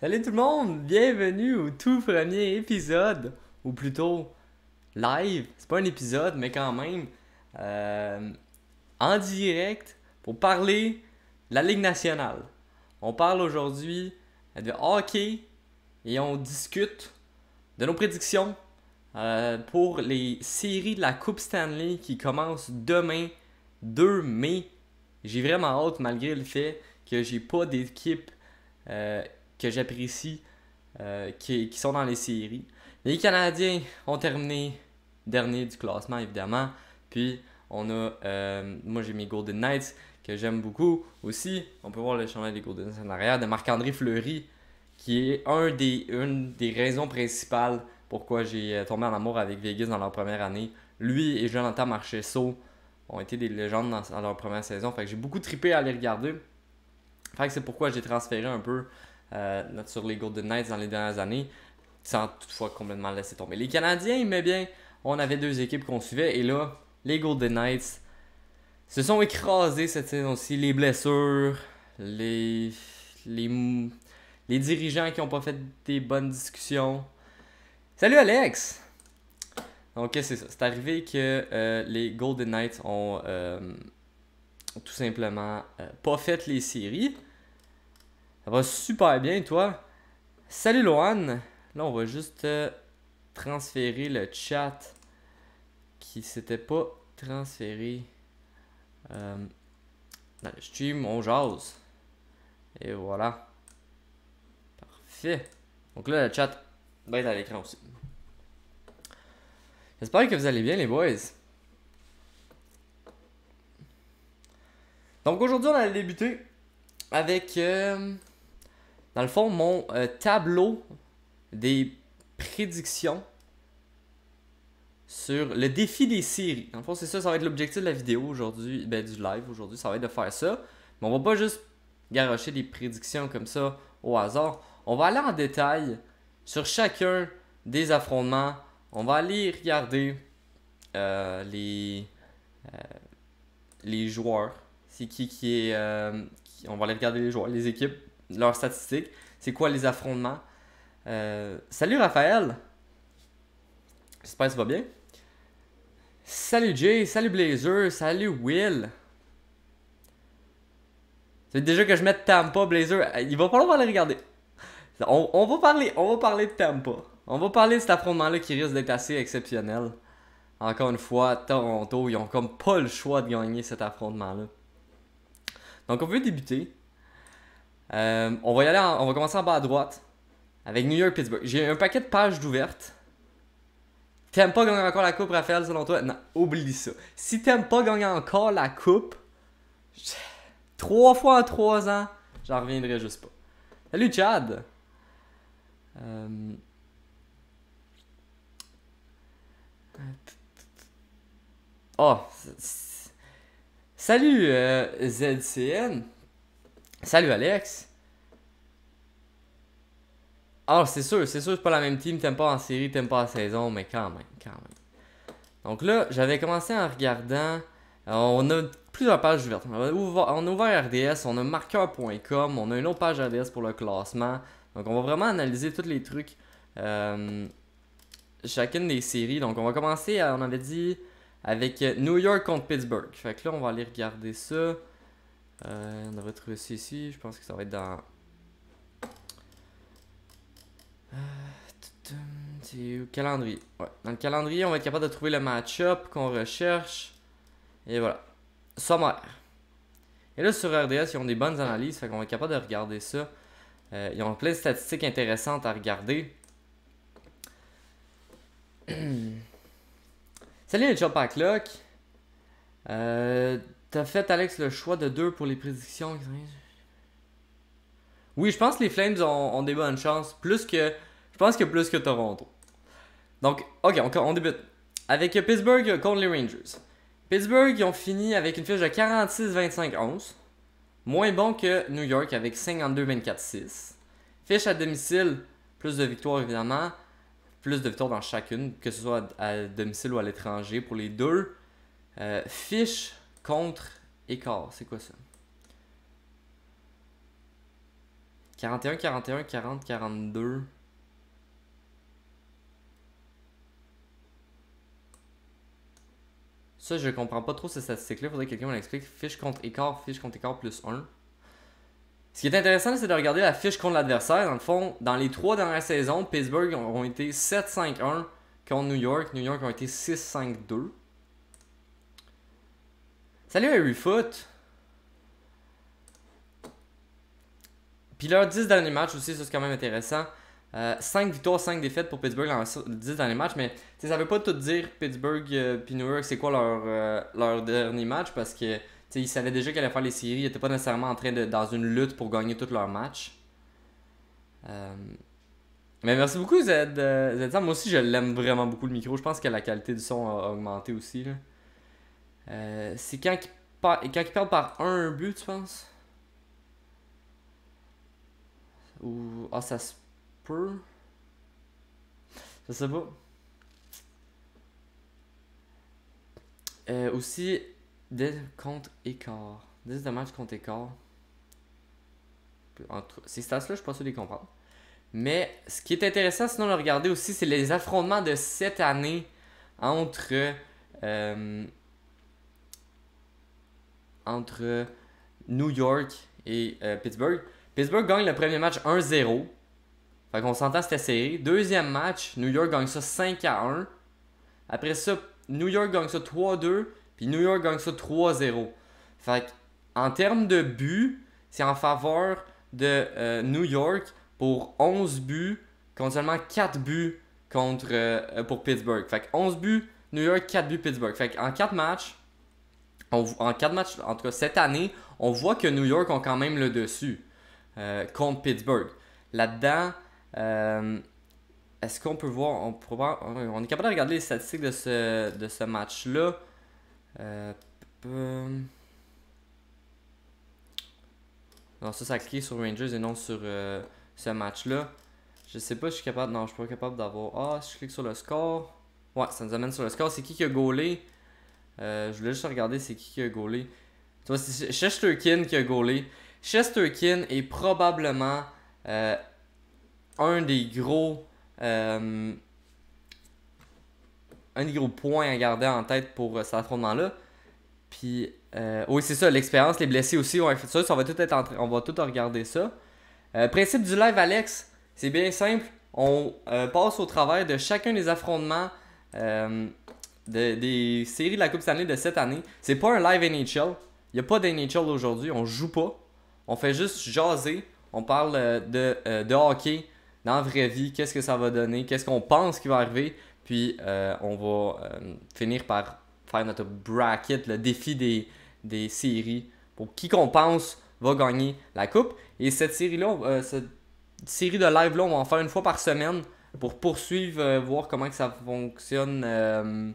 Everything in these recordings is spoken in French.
Salut tout le monde, bienvenue au tout premier épisode, ou plutôt live, c'est pas un épisode mais quand même, euh, en direct pour parler de la Ligue nationale. On parle aujourd'hui de hockey et on discute de nos prédictions pour les séries de la Coupe Stanley qui commencent demain, 2 mai. J'ai vraiment hâte malgré le fait que j'ai pas d'équipe euh, que j'apprécie qui sont dans les séries. Les Canadiens ont terminé dernier du classement, évidemment. Puis, moi j'ai mes Golden Knights que j'aime beaucoup aussi. On peut voir le chandail des Golden Knights en arrière de Marc-André Fleury, qui est une des raisons principales pourquoi j'ai tombé en amour avec Vegas dans leur première année. Lui et Jonathan Marchessault ont été des légendes dans leur première saison. Fait que j'ai beaucoup trippé à les regarder. Fait que c'est pourquoi j'ai transféré un peu sur les Golden Knights dans les dernières années, sans toutefois complètement laisser tomber. Les Canadiens, mais bien, on avait deux équipes qu'on suivait, et là, les Golden Knights se sont écrasés cette saison-ci. Les blessures, les, les dirigeants qui n'ont pas fait des bonnes discussions. Salut Alex! Donc, c'est ça. C'est arrivé que les Golden Knights ont tout simplement pas fait les séries. Ça va super bien, toi. Salut Lohan. Là, on va juste transférer le chat qui s'était pas transféré dans le stream. On jase. Et voilà. Parfait. Donc là, le chat va être à l'écran aussi. J'espère que vous allez bien, les boys. Donc aujourd'hui, on allait débuter avec, dans le fond, mon tableau des prédictions sur le défi des séries. Dans le fond, c'est ça, ça va être l'objectif de la vidéo aujourd'hui, ben du live aujourd'hui, ça va être de faire ça. Mais on va pas juste garrocher des prédictions comme ça au hasard. On va aller en détail sur chacun des affrontements. On va aller regarder les joueurs. C'est qui est... on va aller regarder les joueurs, les équipes, leurs statistiques. C'est quoi les affrontements. Salut Raphaël. J'espère que ça va bien. Salut Jay, salut Blazer, salut Will. C'est déjà que je mette Tampa, Blazer. Il va falloir aller regarder. On va parler de Tampa. On va parler de cet affrontement-là qui risque d'être assez exceptionnel. Encore une fois, Toronto, ils ont comme pas le choix de gagner cet affrontement-là. Donc on veut débuter. On va commencer en bas à droite avec New York Pittsburgh. J'ai un paquet de pages d'ouvertes. T'aimes pas gagner encore la coupe, Raphaël, selon toi? Non, oublie ça. Si t'aimes pas gagner encore la coupe, 3 fois en 3 ans, j'en reviendrai juste pas. Salut Chad! Oh, salut ZCN! Salut Alex! Ah, c'est sûr, c'est pas la même team, t'aimes pas en série, t'aimes pas en saison, mais quand même, quand même. Donc là, j'avais commencé en regardant. On a plusieurs pages ouvertes. On a ouvert RDS, on a marqueur.com, on a une autre page RDS pour le classement. Donc on va vraiment analyser tous les trucs. Chacune des séries. Donc on va commencer, on avait dit, avec New York contre Pittsburgh. Fait que là, on va aller regarder ça. On devrait trouver ça ici. Je pense que ça va être dans. C'est calendrier. Ouais. Dans le calendrier, on va être capable de trouver le match-up qu'on recherche. Et voilà. Sommaire. Et là, sur RDS, ils ont des bonnes analyses. Fait qu'on va être capable de regarder ça. Ils ont plein de statistiques intéressantes à regarder. Salut les Chop Clock. T'as fait, Alex, le choix de 2 pour les prédictions. Oui, je pense que les Flames ont des bonnes chances. Je pense que plus que Toronto. Donc, ok, on débute. Avec Pittsburgh contre les Rangers. Pittsburgh, ils ont fini avec une fiche de 46-25-11. Moins bon que New York avec 52-24-6. Fiche à domicile, plus de victoires évidemment. Plus de victoires dans chacune, que ce soit à domicile ou à l'étranger pour les deux. Fiche contre écart, c'est quoi ça? 41, 41, 40, 42. Ça, je comprends pas trop ces statistiques-là. Faudrait que quelqu'un me l'explique. Fiche contre écart plus 1. Ce qui est intéressant, c'est de regarder la fiche contre l'adversaire. Dans le fond, dans les 3 dernières saisons, Pittsburgh ont été 7-5-1 contre New York. New York ont été 6-5-2. Salut Harry Foot! Puis leurs 10 derniers matchs aussi, ça c'est quand même intéressant. 5 victoires, 5 défaites pour Pittsburgh dans les 10 derniers matchs, mais ça veut pas tout dire Pittsburgh puis New York c'est quoi leur dernier match parce que ils savaient déjà qu'elle allait faire les séries, ils n'étaient pas nécessairement en train de dans une lutte pour gagner tous leurs matchs. Mais merci beaucoup Zed. Moi aussi je l'aime vraiment beaucoup le micro, je pense que la qualité du son a augmenté aussi. C'est quand ils perdent par un but, tu penses? Ou. Ah, ça se peut. Je sais pas. Aussi, contre écart. 10 de match contre écart. Ces stats-là, je suis pas sûr de les comprendre. Mais ce qui est intéressant, sinon, de regarder aussi, c'est les affrontements de cette année entre New York et Pittsburgh. Pittsburgh gagne le premier match 1-0. Fait qu'on s'entend c'était serré. Deuxième match, New York gagne ça 5-1. Après ça, New York gagne ça 3-2. Puis New York gagne ça 3-0. Fait en termes de buts, c'est en faveur de New York pour 11 buts contre seulement 4 buts pour Pittsburgh. Fait que 11 buts, New York, 4 buts Pittsburgh. Fait en 4 matchs, en tout cas cette année, on voit que New York ont quand même le dessus contre Pittsburgh. Là-dedans, est-ce qu'on peut voir, on est capable de regarder les statistiques de ce match-là. Non, ça a cliqué sur Rangers et non sur ce match-là. Je sais pas si je suis capable. Non, je suis pas capable d'avoir. Ah, si je clique sur le score. Ouais, ça nous amène sur le score. C'est qui a gaulé? Je voulais juste regarder c'est qui a gaulé. Tu vois, c'est Shesterkin qui a gaulé. Shesterkin est probablement un des gros points à garder en tête pour cet affrontement-là. Puis, oui, c'est ça, l'expérience, les blessés aussi. Ouais, ça va tout être on va tout regarder ça. Principe du live, Alex, c'est bien simple. On passe au travers de chacun des affrontements des séries de la Coupe Stanley de cette année. C'est pas un live NHL. Il n'y a pas d'NHL aujourd'hui. On joue pas. On fait juste jaser. On parle de hockey dans la vraie vie. Qu'est-ce que ça va donner? Qu'est-ce qu'on pense qui va arriver? Puis on va finir par faire notre bracket, le défi des séries. Pour qui qu'on pense va gagner la coupe. Et cette série-là, cette série de live-là, on va en faire une fois par semaine pour poursuivre, voir comment que ça fonctionne,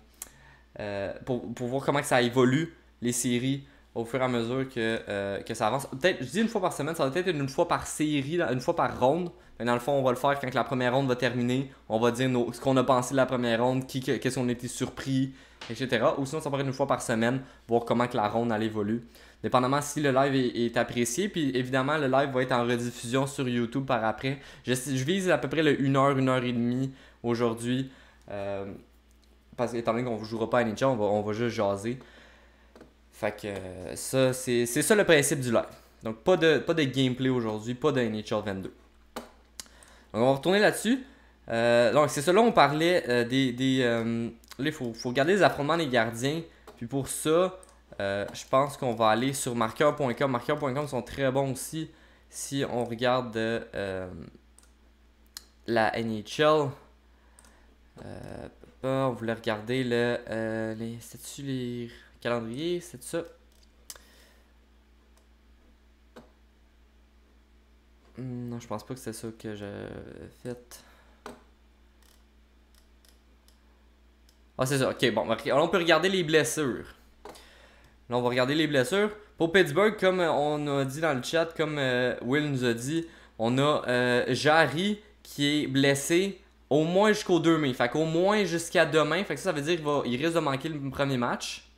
pour voir comment que ça évolue, les séries, au fur et à mesure que ça avance. Peut-être, je dis une fois par semaine, ça va peut-être être une fois par série, une fois par ronde. Mais dans le fond, on va le faire quand la première ronde va terminer. On va dire ce qu'on a pensé de la première ronde, qu'est-ce qu'on a été surpris, etc. Ou sinon, ça va être une fois par semaine, voir comment que la ronde elle évolue. Dépendamment si le live est apprécié. Puis évidemment, le live va être en rediffusion sur YouTube par après. Je vise à peu près le 1h, 1h30 aujourd'hui. Parce qu'étant donné qu'on ne jouera pas à NHL, on va juste jaser. Fait que ça, c'est ça le principe du live. Donc pas de gameplay aujourd'hui, pas de NHL 22. Donc on va retourner là-dessus. Donc c'est ça, là on parlait là il faut regarder les affrontements des gardiens. Puis pour ça, je pense qu'on va aller sur marqueur.com. Marqueur.com sont très bons aussi. Si on regarde la NHL, on voulait regarder c'est-tu les calendriers, c'est ça? Non, je pense pas que c'est ça que j'ai fait. Ah, c'est ça. Ok, bon. Alors, on peut regarder les blessures. Là, on va regarder les blessures. Pour Pittsburgh, comme on a dit dans le chat, comme Will nous a dit, on a Jarry qui est blessé au moins jusqu'au 2 mai. Fait qu'au moins jusqu'à demain. Fait que ça veut dire qu'il risque de manquer le premier match.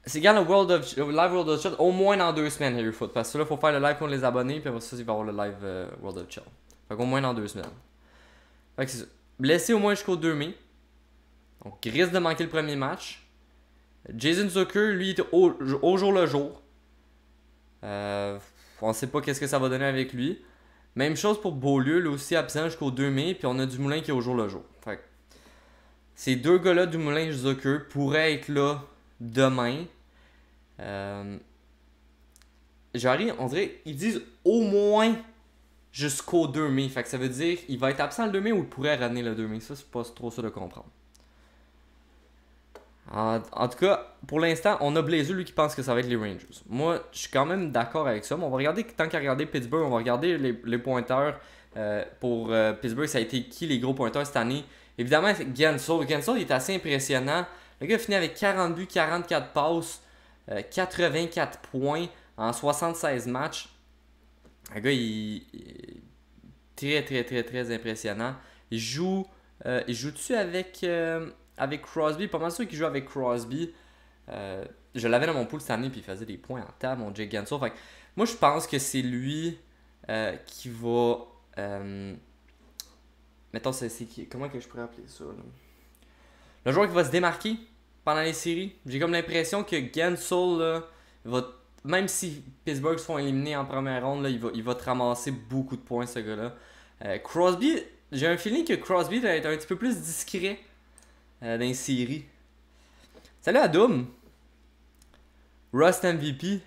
C'est quand le live World of Chat, au moins dans 2 semaines, Harry Foot. Parce que là, il faut faire le live contre les abonnés, puis après ça, il va y avoir le live World of Chat. Fait qu'au moins dans 2 semaines. Fait que c'est ça. Blessé au moins jusqu'au 2 mai. Donc, il risque de manquer le premier match. Jason Zucker, lui, est au jour le jour. On sait pas qu'est-ce que ça va donner avec lui. Même chose pour Beaulieu, lui aussi absent jusqu'au 2 mai, puis on a Dumoulin qui est au jour le jour. Fait que ces deux gars-là, Dumoulin et Zucker, pourraient être là demain. Jarry, on dirait, ils disent au moins jusqu'au 2 mai. Fait que ça veut dire il va être absent le 2 mai ou il pourrait revenir le 2 mai. Ça, c'est pas trop ça de comprendre. En tout cas, pour l'instant, on a Blazer, lui, qui pense que ça va être les Rangers. Moi, je suis quand même d'accord avec ça. Mais on va regarder, tant qu'à regarder Pittsburgh, on va regarder les pointeurs. Pour Pittsburgh, ça a été qui les gros pointeurs cette année? Évidemment, c'est Gensel. Gensel, il est assez impressionnant. Le gars a fini avec 40 buts, 44 passes, 84 points en 76 matchs. Le gars, il est très, très, très, très impressionnant. Il joue-tu avec Crosby? Pas mal sûr qu'il joue avec Crosby. Je l'avais dans mon pool cette année, puis il faisait des points en table, mon Jake Gensel. Fait que moi, je pense que c'est lui qui va... mettons, comment que je pourrais appeler ça? Là? Le joueur qui va se démarquer pendant les séries. J'ai comme l'impression que Gensel, là, même si Pittsburgh se font éliminer en première ronde, là, il va te ramasser beaucoup de points, ce gars-là. Crosby, j'ai un feeling que Crosby va être un petit peu plus discret dans les séries. Salut Adoum! Rust MVP.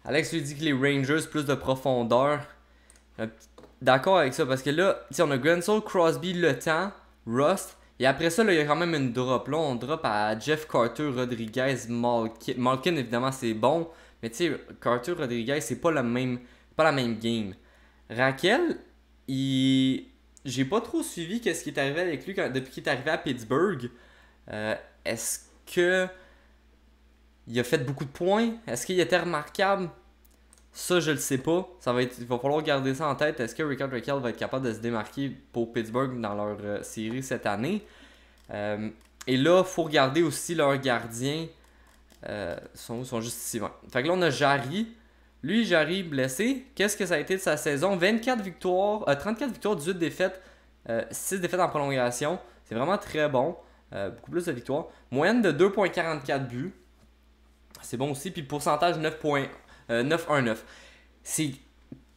Alex lui dit que les Rangers, plus de profondeur. D'accord avec ça, parce que là, on a Gensel, Crosby, Le Temps, Rust. Et après ça, là, il y a quand même une drop. Là, on drop à Jeff Carter, Rodriguez, Malkin. Malkin, évidemment, c'est bon. Mais tu sais, Carter, Rodriguez, c'est pas la même game. Raquel, j'ai pas trop suivi qu'est-ce qui est arrivé avec lui depuis qu'il est arrivé à Pittsburgh. Est-ce que il a fait beaucoup de points? Est-ce qu'il était remarquable? Ça, je le sais pas. Il va falloir garder ça en tête. Est-ce que Rickard Rakell va être capable de se démarquer pour Pittsburgh dans leur série cette année? Et là, il faut regarder aussi leurs gardiens. Sont juste ici. Ouais. Fait que là, on a Jarry. Lui, Jarry blessé. Qu'est-ce que ça a été de sa saison? 24 victoires, 34 victoires, 18 défaites, 6 défaites en prolongation. C'est vraiment très bon. Beaucoup plus de victoires. Moyenne de 2,44 buts. C'est bon aussi. Puis pourcentage 9,9. C'est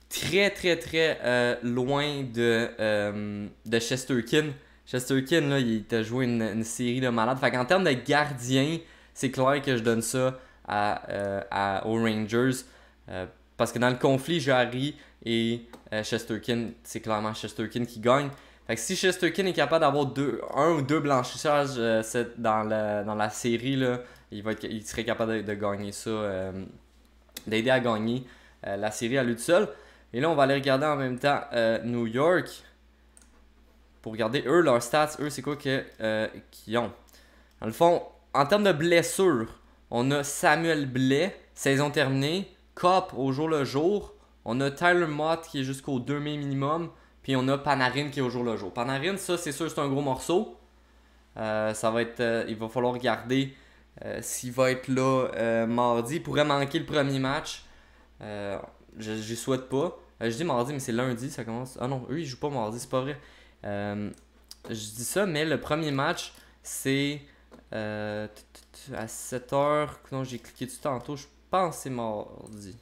très, très, très loin de Shesterkin. Shesterkin, là, il t'a joué une série de malades. Fait qu'en termes de gardien, c'est clair que je donne ça aux Rangers. Parce que dans le conflit, Jarry et Shesterkin, c'est clairement Shesterkin qui gagne. Fait que si Shesterkin est capable d'avoir un ou deux blanchissages dans la série, là, il serait capable de gagner ça, d'aider à gagner la série à lui tout seul. Et là, on va aller regarder en même temps New York. Pour regarder eux, leurs stats, eux, c'est quoi qu'ils ont. Dans le fond, en termes de blessures, on a Samuel Blais, saison terminée. Copp au jour le jour. On a Tyler Mott qui est jusqu'au 2 mai minimum. Puis on a Panarin qui est au jour le jour. Panarin, ça, c'est sûr, c'est un gros morceau. Ça va être, il va falloir regarder s'il va être là mardi. Il pourrait manquer le premier match. Je souhaite pas. Je dis mardi, mais c'est lundi, ça commence. Ah non, eux, ils jouent pas mardi, c'est pas vrai. Je dis ça, mais le premier match, c'est à 7h. Non, j'ai cliqué dessus tantôt. Je pense que c'est mardi.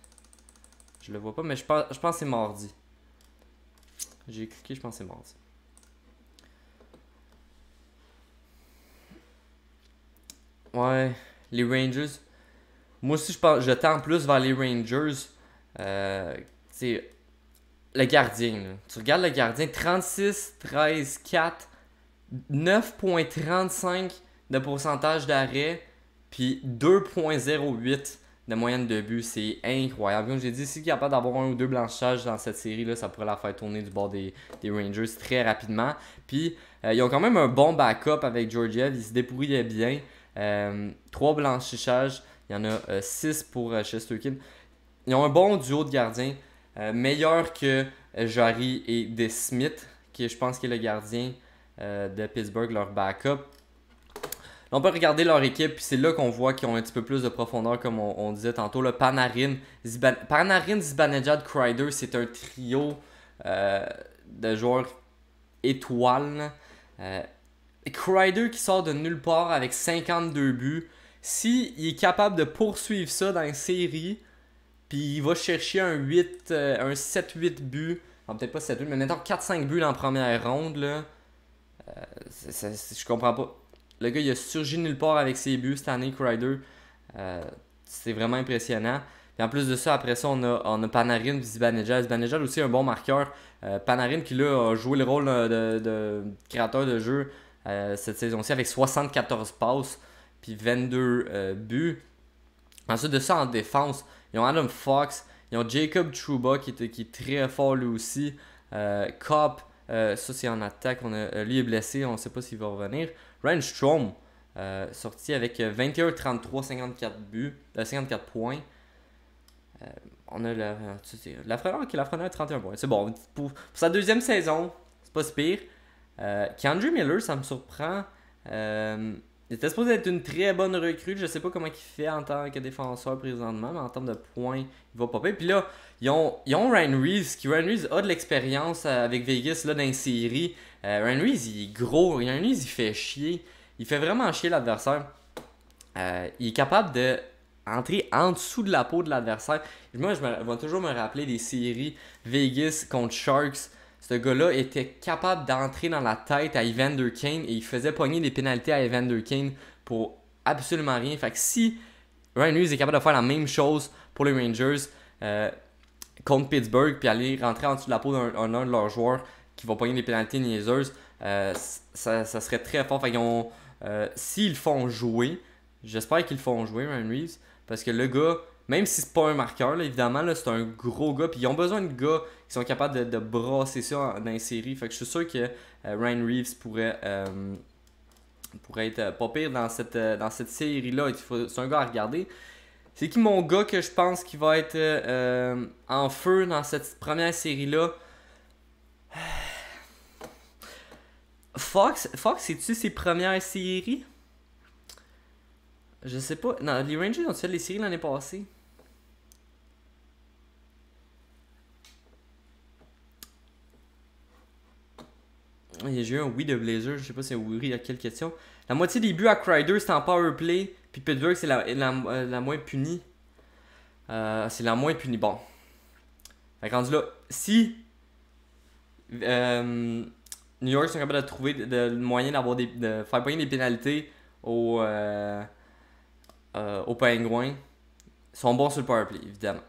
Je le vois pas, mais je pense que c'est mardi. J'ai cliqué, je pense que c'est mardi. Ouais, les Rangers. Moi aussi, je tends plus vers les Rangers. Le gardien. Là. Tu regardes le gardien, 36, 13, 4, 9,35 de pourcentage d'arrêt, puis 2,08 de moyenne de but. C'est incroyable. Comme j'ai dit, s'il est capable d'avoir un ou deux blanchissages dans cette série-là, ça pourrait la faire tourner du bord des Rangers très rapidement. Puis, ils ont quand même un bon backup avec Georgiev. Ils se débrouillaient bien. 3 blanchissages. Il y en a 6 pour Shesterkin. Ils ont un bon duo de gardiens. Meilleur que Jarry et DeSmith, qui je pense qui est le gardien de Pittsburgh, leur backup. on peut regarder leur équipe, puis c'est là qu'on voit qu'ils ont un petit peu plus de profondeur, comme on disait tantôt. Là, Panarin, Zibanejad, Kreider, c'est un trio de joueurs étoiles. Kreider qui sort de nulle part avec 52 buts. S'il est capable de poursuivre ça dans une série, puis il va chercher un 7-8 buts, non, peut-être pas 7-8, mais mettons 4-5 buts dans la première ronde, là, je comprends pas. Le gars, il a surgi nulle part avec ses buts cette année, Kreider. C'est vraiment impressionnant. Puis en plus de ça, après ça, on a Panarin et Zibanejad. Zibanejad aussi un bon marqueur. Panarin qui là a joué le rôle de créateur de jeu cette saison-ci avec 74 passes puis 22 buts. Ensuite de ça, en défense, ils ont Adam Fox, ils ont Jacob Trouba qui est très fort lui aussi. Copp, ça c'est en attaque, lui est blessé, on ne sait pas s'il va revenir. Ryan Strome, sorti avec 21, 33, 54 buts, 54 points. On a Lafrenière qui est Lafrenière 31 points. C'est bon, pour sa deuxième saison, c'est pas si pire. K'Andre Miller, ça me surprend. Il était supposé être une très bonne recrue. Je sais pas comment il fait en tant que défenseur présentement, mais en termes de points, il va popper. Puis là, ils ont Ryan Reeves, Ryan Reeves a de l'expérience avec Vegas là, dans les séries. Ryan Reeves, il est gros. Ryan Reeves, il fait chier. Il fait vraiment chier l'adversaire. Il est capable de entrer en dessous de la peau de l'adversaire. Moi, je vais toujours me rappeler des séries Vegas contre Sharks. Ce gars-là était capable d'entrer dans la tête à Evander Kane et il faisait pogner des pénalités à Evander Kane pour absolument rien. Fait que si Ryan Reeves est capable de faire la même chose pour les Rangers contre Pittsburgh puis aller rentrer en dessous de la peau d'un de leurs joueurs qui va pogner des pénalités niaiseuses, ça serait très fort. Fait qu'ils s'ils le font jouer, j'espère qu'ils le font jouer, Ryan Reeves, parce que le gars, même si c'est pas un marqueur, là, évidemment, là, c'est un gros gars. Puis ils ont besoin de gars qui sont capables de brasser ça dans les séries. Fait que je suis sûr que Ryan Reeves pourrait être pas pire dans cette série-là. C'est un gars à regarder. C'est qui mon gars que je pense qui va être en feu dans cette première série-là? Fox, c'est-tu ses premières séries? Je sais pas. Non, les Rangers ont fait les séries l'année passée. J'ai eu un oui de Blazer, je sais pas si c'est oui à quelle question. La moitié des buts à Kreider c'était en power play, puis Pittsburgh c'est la moins punie. C'est la moins punie. Bon. Fait que rendu là, si New York sont capables de trouver le moyen de faire pogner des pénalités aux Penguins, ils sont bons sur le power play, évidemment.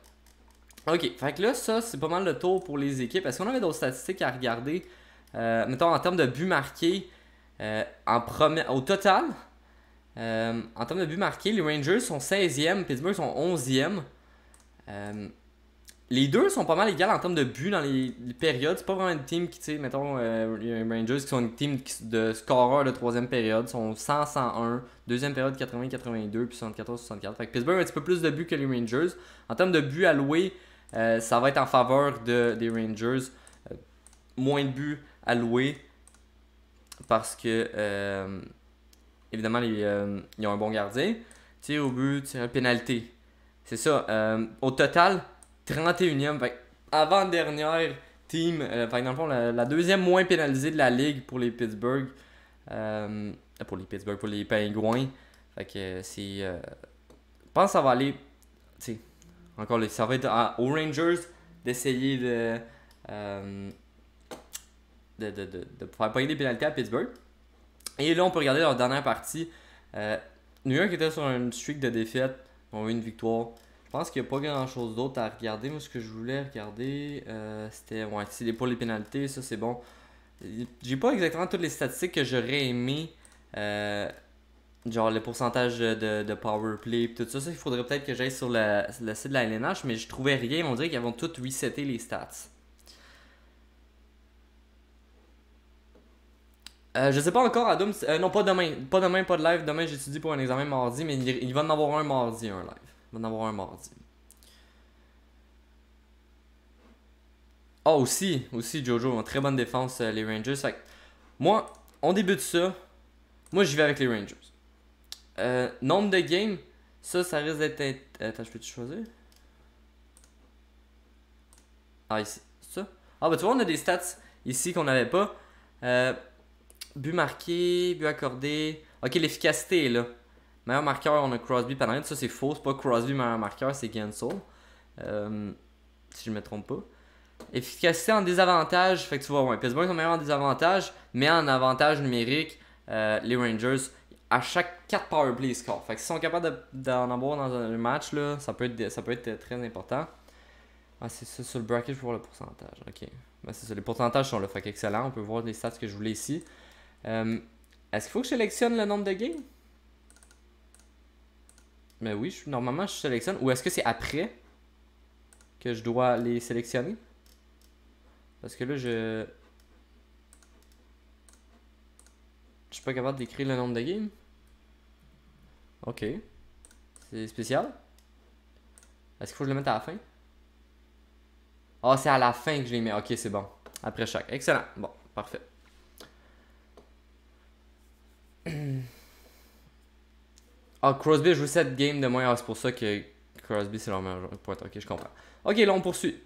Ok, fait que là, ça c'est pas mal le tour pour les équipes. Est-ce qu'on avait d'autres statistiques à regarder? Mettons en termes de buts marqués, au total, en termes de buts marqués, les Rangers sont 16e, Pittsburgh sont 11e. Les deux sont pas mal égales en termes de buts dans les périodes. C'est pas vraiment une team qui, tu sais, mettons, les Rangers qui sont une team de scoreurs de troisième période, sont 100-101, deuxième période 80-82, puis 74-64. Fait que Pittsburgh a un petit peu plus de buts que les Rangers. En termes de buts alloués, ça va être en faveur des Rangers. Moins de buts alloués parce que évidemment ils ont un bon gardien. Tir au but, tir à pénalité. C'est ça. Au total, 31e. Avant-dernière team. Dans le fond, la deuxième moins pénalisée de la ligue pour les Pittsburgh. Pour les Pingouins. Fait que c'est. Je pense que ça va aller. Encore ça va être aux Rangers d'essayer de faire pogner des pénalités à Pittsburgh. Et là, on peut regarder leur dernière partie. New York était sur une streak de défaites. On a eu une victoire. Je pense qu'il n'y a pas grand chose d'autre à regarder. Moi, ce que je voulais regarder, c'était pour les pénalités. Ça, c'est bon. J'ai pas exactement toutes les statistiques que j'aurais aimé. Genre le pourcentage de power play et tout ça. Il faudrait peut-être que j'aille sur le site de la LNH. Mais je trouvais rien. On dirait qu'ils vont tous resetter les stats. Je sais pas encore, Adam. Non, pas demain. Pas demain, pas de live. Demain, j'étudie pour un examen mardi, mais il va en avoir un mardi, un live. Il va en avoir un mardi. Ah, aussi, Jojo, une très bonne défense, les Rangers. Fait que, moi, on débute ça. Moi, j'y vais avec les Rangers. Nombre de games, ça risque d'être... Attends, je peux-tu choisir? Ah, ici, c'est ça? Ah, bah tu vois, on a des stats ici qu'on n'avait pas. But marqué, but accordé. Ok, l'efficacité est là. Meilleur marqueur, on a Crosby Panarin. Ça, c'est faux. C'est pas Crosby meilleur marqueur, c'est Gensel. Si je me trompe pas. Efficacité en désavantage. Fait que tu vois, ouais, Pittsburgh sont meilleurs en désavantage. Mais en avantage numérique, les Rangers, à chaque 4 powerplay, ils scorent. Fait que s'ils sont capables d'en avoir dans un match, là, ça peut être très important. Ah, c'est ça, sur le bracket, je peux voir le pourcentage. Ok. Ben, c'est ça, les pourcentages sont là. Fait qu'excellent. On peut voir les stats que je voulais ici. Est-ce qu'il faut que je sélectionne le nombre de games? Mais oui, normalement je sélectionne. Ou est-ce que c'est après que je dois les sélectionner? Parce que là, je suis pas capable d'écrire le nombre de games. Ok. C'est spécial. Est-ce qu'il faut que je le mette à la fin? Ah, c'est à la fin que je les mets. Ok, c'est bon. Après chaque. Excellent. Bon, parfait. Ah, Crosby joue 7 games de moins. Ah, c'est pour ça que Crosby c'est leur meilleur pointeur. Ok, je comprends. Ok, là on poursuit.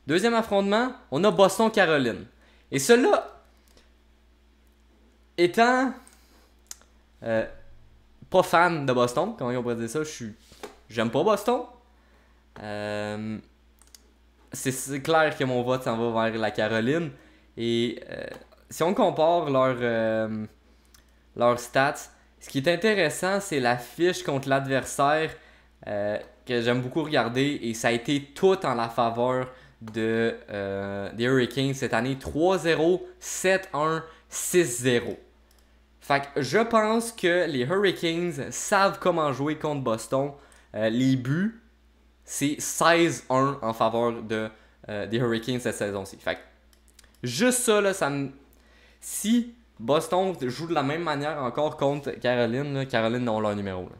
Deuxième affrontement, on a Boston-Caroline. Et cela, étant pas fan de Boston, comment on pourrait dire ça, j'aime pas Boston. C'est clair que mon vote s'en va vers la Caroline. Et si on compare leurs stats, ce qui est intéressant, c'est la fiche contre l'adversaire que j'aime beaucoup regarder. Et ça a été tout en la faveur des Hurricanes cette année. 3-0, 7-1, 6-0. Fait que je pense que les Hurricanes savent comment jouer contre Boston. Les buts, c'est 16-1 en faveur des Hurricanes cette saison-ci. Fait que juste ça, là, si Boston joue de la même manière encore contre Caroline, là, Caroline ont leur numéro. Là.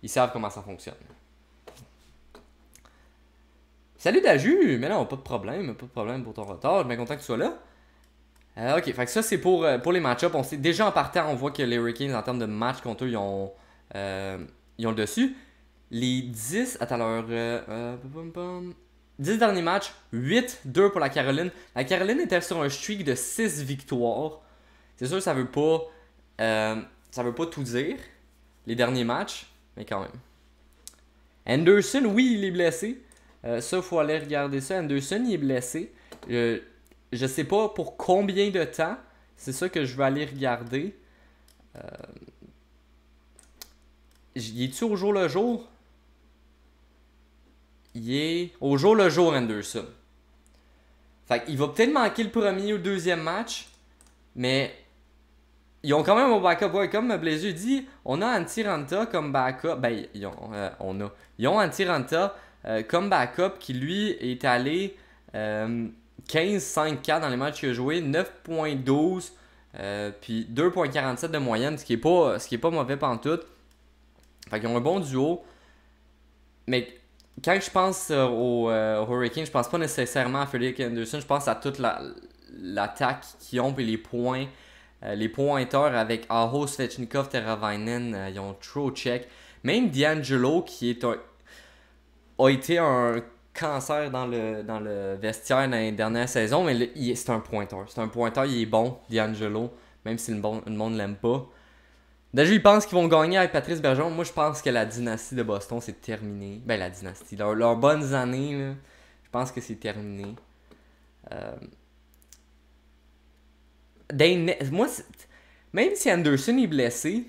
Ils savent comment ça fonctionne. Salut Daju! Mais non, pas de problème pour ton retard. Je suis bien content que tu sois là. Ok, fait que ça c'est pour les match-ups. On sait, déjà en partant, on voit que les Hurricanes en termes de match contre eux, ils ont le dessus. Les 10, attends leur 10 derniers matchs, 8-2 pour la Caroline. La Caroline était sur un streak de 6 victoires. C'est sûr ça veut pas tout dire, les derniers matchs, mais quand même. Anderson, oui, il est blessé. Ça, il faut aller regarder ça. Anderson, il est blessé. Je sais pas pour combien de temps. C'est ça que je vais aller regarder. Il est-tu au jour le jour? Il est au jour le jour, Anderson. Fait qu'il va peut-être manquer le premier ou le deuxième match. Mais ils ont quand même un backup. Ouais, comme Blazer dit, on a Antiranta comme backup. Ben, ils ont Antiranta comme backup qui lui est allé 15-5-4 dans les matchs qu'il a joué, 9.12 puis 2.47 de moyenne, ce qui est pas mauvais pantoute. Fait qu'ils ont un bon duo. Mais quand je pense aux Hurricanes, je pense pas nécessairement à Frederick Anderson, je pense à toute l'attaque qu'ils ont et les points. Les pointeurs avec Aho, Svechnikov, Teravainen, ils ont trop check. Même D'Angelo qui a été un cancer dans le vestiaire dans les dernières saisons, mais c'est un pointeur. C'est un pointeur, il est bon, D'Angelo, même si le monde l'aime pas. Déjà, ils pensent qu'ils vont gagner avec Patrice Bergeron. Moi, je pense que la dynastie de Boston, c'est terminé. Ben, la dynastie. Leurs bonnes années, là, je pense que c'est terminé. Moi, même si Anderson est blessé,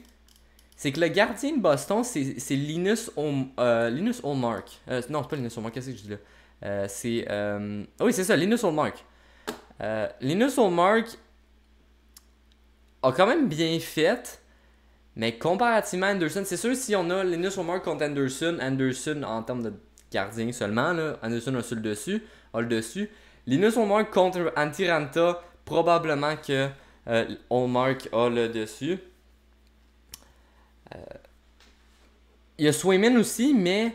c'est que le gardien de Boston, c'est Linus Ullmark. Non, c'est pas Linus Ullmark, qu'est-ce que je dis là? Oui, c'est ça, Linus Ullmark. Linus Ullmark a quand même bien fait, mais comparativement à Anderson, c'est sûr si on a Linus Ullmark contre Anderson en termes de gardien seulement, là, Anderson a le dessus. Linus Ullmark contre Antiranta, probablement que Ullmark a le dessus. Il y a Swayman aussi, mais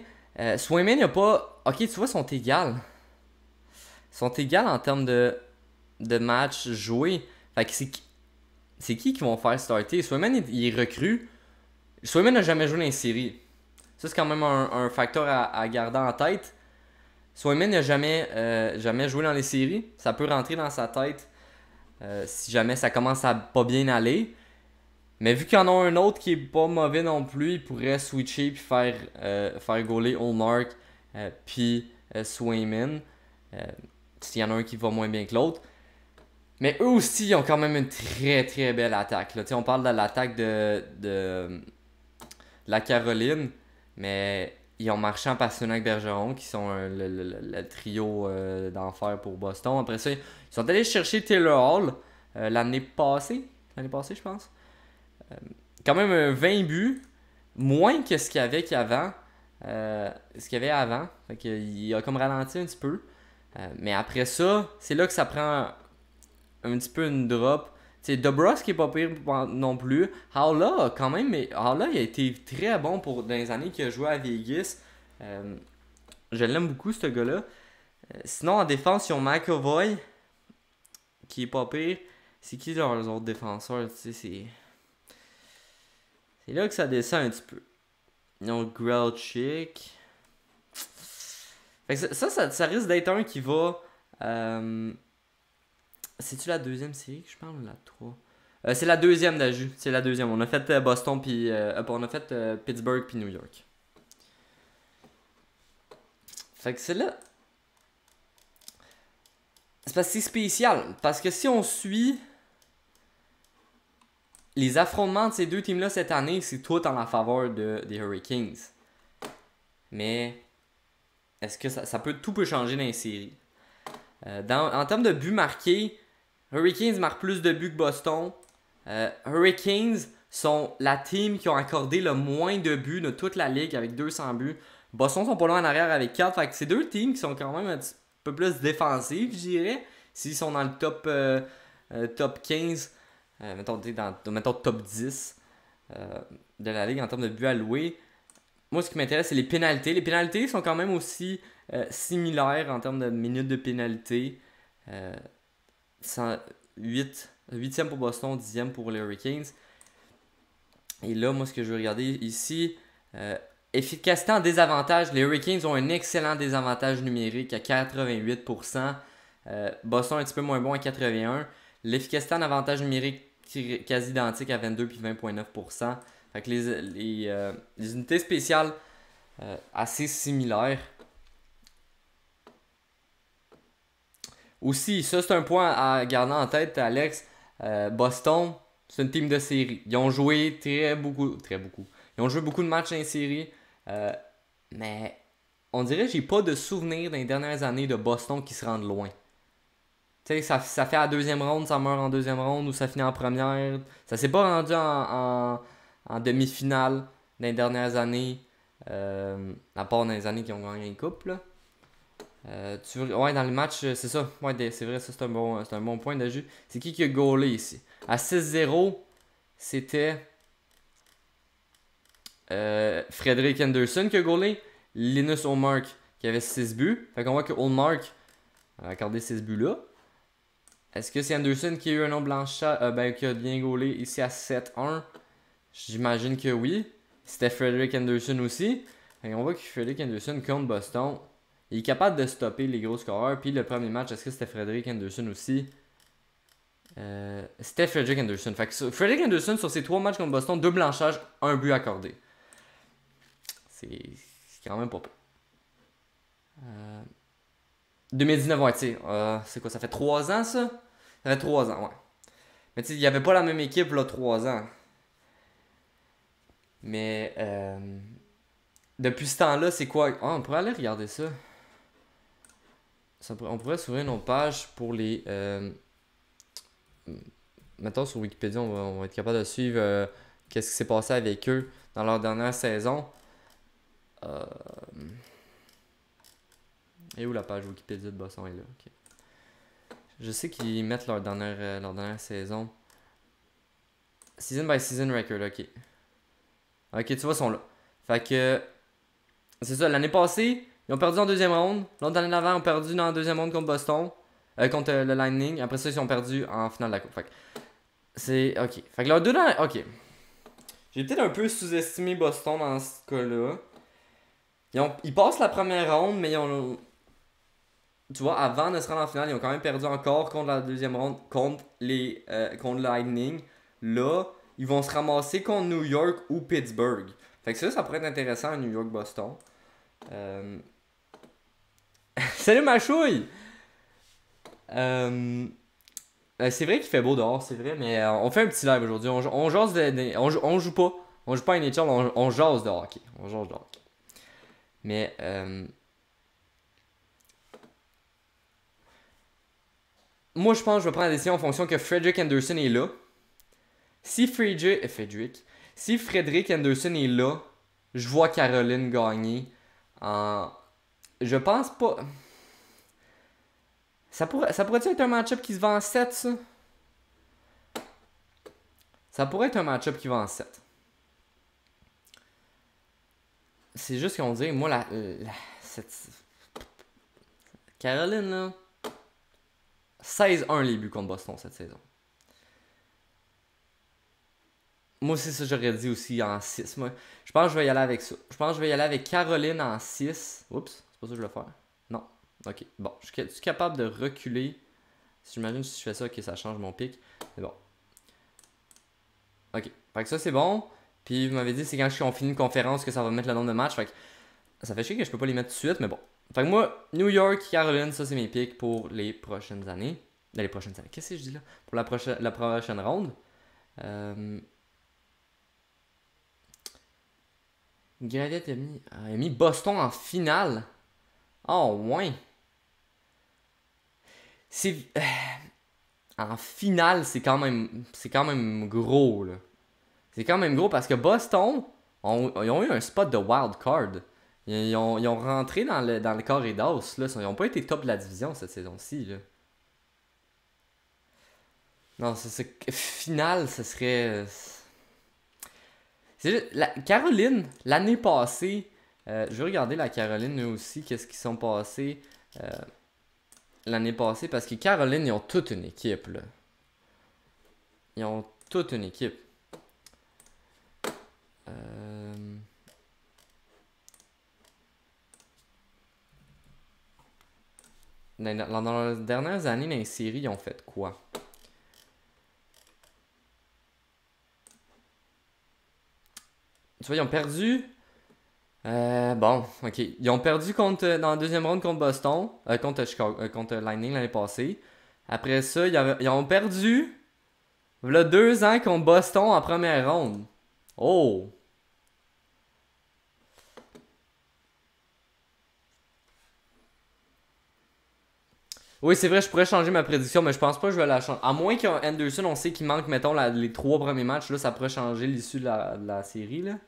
Swayman, il n'y a pas. Ok, tu vois, ils sont égales. Ils sont égales en termes de matchs joués. Fait que c'est qui vont faire starter? Swayman, il est recru. Swayman n'a jamais joué dans les séries. Ça, c'est quand même un facteur à garder en tête. Swayman n'a jamais joué dans les séries. Ça peut rentrer dans sa tête si jamais ça commence à pas bien aller. Mais vu qu'il y en a un autre qui est pas mauvais non plus, il pourrait switcher puis faire goaler Ullmark puis Swayman. S'il y en a un qui va moins bien que l'autre. Mais eux aussi, ils ont quand même une très très belle attaque. Là. On parle de l'attaque de la Caroline, mais ils ont Marchand, Pastrnak, Bergeron, qui sont le trio d'enfer pour Boston. Après ça, ils sont allés chercher Taylor Hall l'année passée. L'année passée, je pense. Quand même 20 buts, moins que ce qu'il y avait qu'avant. Ce qu'il y avait avant. Fait qu'il a comme ralenti un petit peu. Mais après ça, c'est là que ça prend un petit peu une drop. T'sais, Dobros qui est pas pire non plus. Haula, quand même, mais Haula il a été très bon dans les années qu'il a joué à Vegas. Je l'aime beaucoup, ce gars-là. Sinon, en défense, ils ont McAvoy, qui est pas pire. C'est qui leurs autres défenseurs? C'est là que ça descend un petit peu. Ils ont Grelchik. Fait que ça risque d'être un qui va... C'est-tu la deuxième série que je parle ou la 3? C'est la deuxième d'Aju. C'est la deuxième. On a fait Boston puis... on a fait Pittsburgh puis New York. Fait que c'est là... C'est parce que c'est spécial. Parce que si on suit... Les affrontements de ces deux teams-là cette année, c'est tout en la faveur des Hurricanes. Mais... Est-ce que tout peut changer dans les séries? En termes de buts marqués... Hurricanes marquent plus de buts que Boston. Hurricanes sont la team qui ont accordé le moins de buts de toute la ligue avec 200 buts. Boston sont pas loin en arrière avec 4. Fait que c'est deux teams qui sont quand même un petit peu plus défensives, je dirais. S'ils sont dans le top 15, mettons top 10 de la ligue en termes de buts alloués. Moi, ce qui m'intéresse, c'est les pénalités. Les pénalités sont quand même aussi similaires en termes de minutes de pénalité. 8e pour Boston, 10e pour les Hurricanes. Et là, moi, ce que je veux regarder ici, efficacité en désavantage. Les Hurricanes ont un excellent désavantage numérique à 88%. Boston un petit peu moins bon à 81%. L'efficacité en avantage numérique quasi identique à 22 puis 20,9%. Fait que les unités spéciales assez similaires. Aussi, ça c'est un point à garder en tête, Alex. Boston, c'est une team de série. Ils ont joué très beaucoup. Ils ont joué beaucoup de matchs dans les séries. Mais on dirait que j'ai pas de souvenir dans les dernières années de Boston qui se rendent loin. Tu sais, ça fait à la deuxième ronde, ça meurt en deuxième ronde ou ça finit en première. Ça s'est pas rendu en demi-finale dans les dernières années. À part dans les années qui ont gagné une coupe, là. Ouais, dans le match, c'est ça. Ouais, c'est vrai, ça c'est un bon point de jeu. C'est qui a goalé ici? À 6-0, c'était Frederick Anderson qui a goalé. Linus Ullmark qui avait 6 buts. Fait qu'on voit que Ullmark a accordé 6 buts-là. Est-ce que c'est Anderson qui a eu un nom blanchard, qui a bien goalé ici à 7-1? J'imagine que oui. C'était Frederick Anderson aussi. Fait qu'on voit que Frederick Anderson contre Boston... Il est capable de stopper les gros scoreurs. Puis le premier match, est-ce que c'était Frederick Anderson aussi? C'était Frederick Anderson. Fait que Frederick Anderson, sur ses 3 matchs contre Boston, 2 blanchages, 1 but accordé. C'est quand même pas peu. 2019, ouais, tu sais. C'est quoi, ça fait 3 ans ça? Ça fait 3 ans, ouais. Mais tu sais, il n'y avait pas la même équipe là, 3 ans. Mais depuis ce temps-là, c'est quoi? On pourrait aller regarder ça. On pourrait s'ouvrir une autre page pour les... Mettons sur Wikipédia, on va être capable de suivre qu'est-ce qui s'est passé avec eux dans leur dernière saison. Et où la page Wikipédia de Boston est là? Okay. Je sais qu'ils mettent leur dernière saison. Season by season record, ok. Ok, tu vois, ils sont là. Fait que... C'est ça, l'année passée... Ils ont perdu en deuxième ronde. L'autre année d'avant, ils ont perdu dans la deuxième ronde contre Boston. Contre le Lightning. Après ça, ils ont perdu en finale de la Coupe. Fait que c'est... OK. Fait que leurs deux dernières... OK. J'ai peut-être un peu sous-estimé Boston dans ce cas-là. Ils passent la première ronde, mais ils ont. Tu vois, avant de se rendre en finale, ils ont quand même perdu encore contre la deuxième ronde, contre Lightning. Là, ils vont se ramasser contre New York ou Pittsburgh. Fait que ça pourrait être intéressant, New York-Boston. Salut ma chouille! C'est vrai qu'il fait beau dehors, c'est vrai, mais on fait un petit live aujourd'hui. On jase on joue pas. On joue pas à NHL, on jase de hockey. On jase de hockey. Mais moi, je pense que je vais prendre la décision en fonction que Frederick Anderson est là. Si Frederick Anderson est là, je vois Caroline gagner. Je pense pas. Ça pourrait être un match-up qui se vend en 7, ça? Ça pourrait être un match-up qui va en 7. C'est juste qu'on dit, moi, Caroline, là. 16-1 les buts contre Boston cette saison. Moi aussi, ça, j'aurais dit aussi en 6. Moi, je pense que je vais y aller avec ça. Je pense que je vais y aller avec Caroline en 6. Oups, c'est pas ça que je vais faire. Non. Ok, bon. Je suis capable de reculer. J'imagine si je fais ça, ok, ça change mon pic. C'est bon. Ok, fait que ça, c'est bon. Puis, vous m'avez dit, c'est quand on finit une conférence que ça va mettre le nombre de matchs. Fait que ça fait chier que je peux pas les mettre tout de suite, mais bon. Fait que moi, New York, Caroline, ça, c'est mes pics pour les prochaines années. Les prochaines années. Qu'est-ce que je dis là? Pour la prochaine ronde. Gradette a mis Boston en finale. Oh, ouais. C'est. En finale, c'est quand même gros, là. C'est quand même gros parce que Boston, ils ont eu un spot de wild card. Ils ont rentré dans le corridor, là. Ils n'ont pas été top de la division cette saison-ci, là. Non, finale, ce serait. C'est juste, Caroline, l'année passée, je vais regarder la Caroline eux aussi, qu'est-ce qu'ils sont passés l'année passée, parce que Caroline, ils ont toute une équipe, là. Ils ont toute une équipe. Dans les dernières années, dans les séries, ils ont fait quoi? Tu vois, ils ont perdu. Bon, ok. Ils ont perdu dans la deuxième ronde contre Boston, contre Lightning l'année passée. Après ça, ils ont perdu. Il y a 2 ans contre Boston en première ronde. Oh! Oui, c'est vrai, je pourrais changer ma prédiction, mais je pense pas que je vais la changer. À moins qu'Anderson, on sait qu'il manque, mettons, les 3 premiers matchs. Là, ça pourrait changer l'issue de la série, là.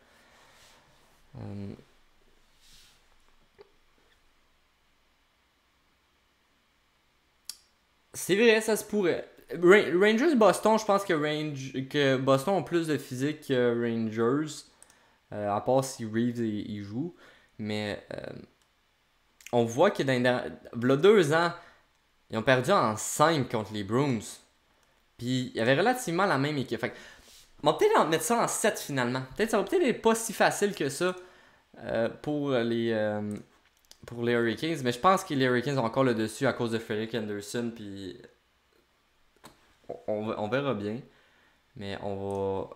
C'est vrai, ça se pourrait. Rangers-Boston, je pense que Boston ont plus de physique que Rangers. À part si Reeves il joue. Mais on voit que il y a 2 ans, ils ont perdu en 5 contre les Bruins. Puis il y avait relativement la même équipe. Fait que, on va peut-être mettre ça en 7 finalement. Ça va peut-être être pas si facile que ça pour les Hurricanes. Mais je pense que les Hurricanes ont encore le dessus à cause de Frederick Anderson. Puis on verra bien. Mais on va.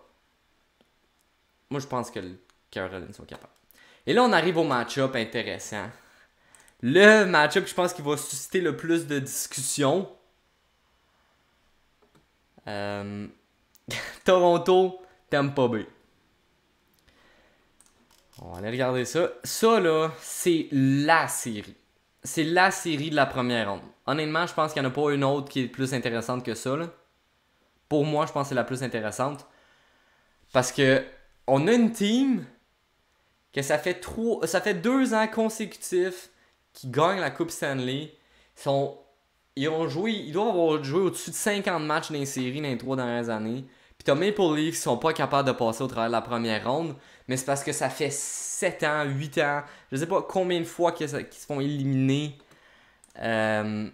Moi, je pense que les Caroline sont capables. Et là, on arrive au match-up intéressant. Le match-up, je pense qu'il va susciter le plus de discussions. Toronto, Tampa Bay. On va aller regarder ça. Ça, là, c'est la série. C'est la série de la première ronde. Honnêtement, je pense qu'il n'y en a pas une autre qui est plus intéressante que ça, là. Pour moi, je pense que c'est la plus intéressante. Parce que on a une team que ça fait 2 ans consécutifs qui gagnent la Coupe Stanley. Ils doivent avoir joué au-dessus de 50 matchs dans les séries dans les 3 dernières années. Puis t'as Maple Leafs qui sont pas capables de passer au travers de la première ronde. Mais c'est parce que ça fait 7 ans, 8 ans. Je sais pas combien de fois qu'ils se font éliminer dans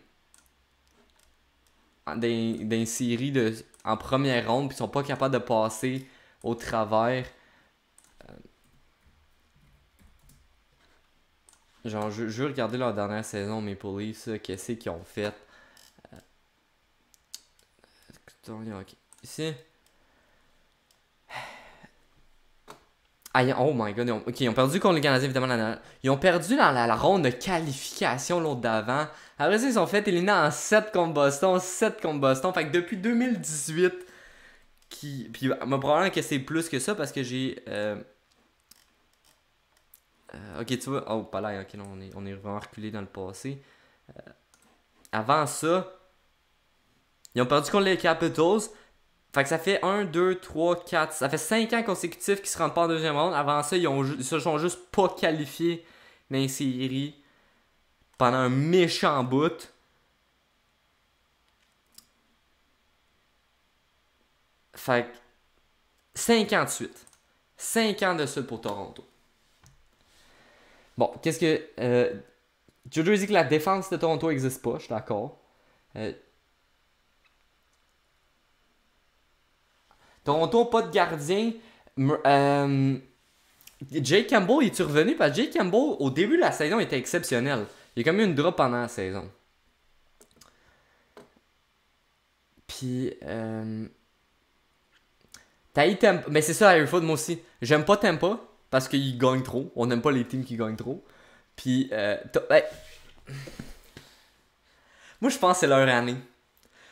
les séries en première ronde. Puis ils sont pas capables de passer au travers. Genre, je veux regarder leur dernière saison, Maple Leafs, qu'est-ce qu'ils ont fait. Ok. Ici. Ah, oh my god, ok, ils ont perdu contre les Canadiens, évidemment. Ils ont perdu dans la ronde de qualification l'autre d'avant. Après ça, ils sont fait éliminer en 7 contre Boston, 7 contre Boston. Fait que depuis 2018, puis probablement que c'est plus que ça parce que j'ai. Ok, tu vois. Oh, pas là, ok, non, on est vraiment reculé dans le passé. Avant ça, ils ont perdu contre les Capitals. Fait que ça fait 1, 2, 3, 4. Ça fait 5 ans consécutifs qu'ils se rendent pas en deuxième ronde. Avant ça, ils se sont juste pas qualifiés dans les séries pendant un méchant bout. Fait que 5 ans de suite. 5 ans de suite pour Toronto. Bon, qu'est-ce que. Jojo dit que la défense de Toronto n'existe pas, je suis d'accord. Toronto, pas de gardien. Jake Campbell, est-tu revenu? Parce que Jake Campbell, au début de la saison, était exceptionnel. Il y a comme eu une drop pendant la saison. Puis, t'as Tampa. Mais c'est ça, Airfoot, moi aussi. J'aime pas Tampa parce qu'ils gagnent trop. On n'aime pas les teams qui gagnent trop. Puis, moi, je pense que c'est leur année.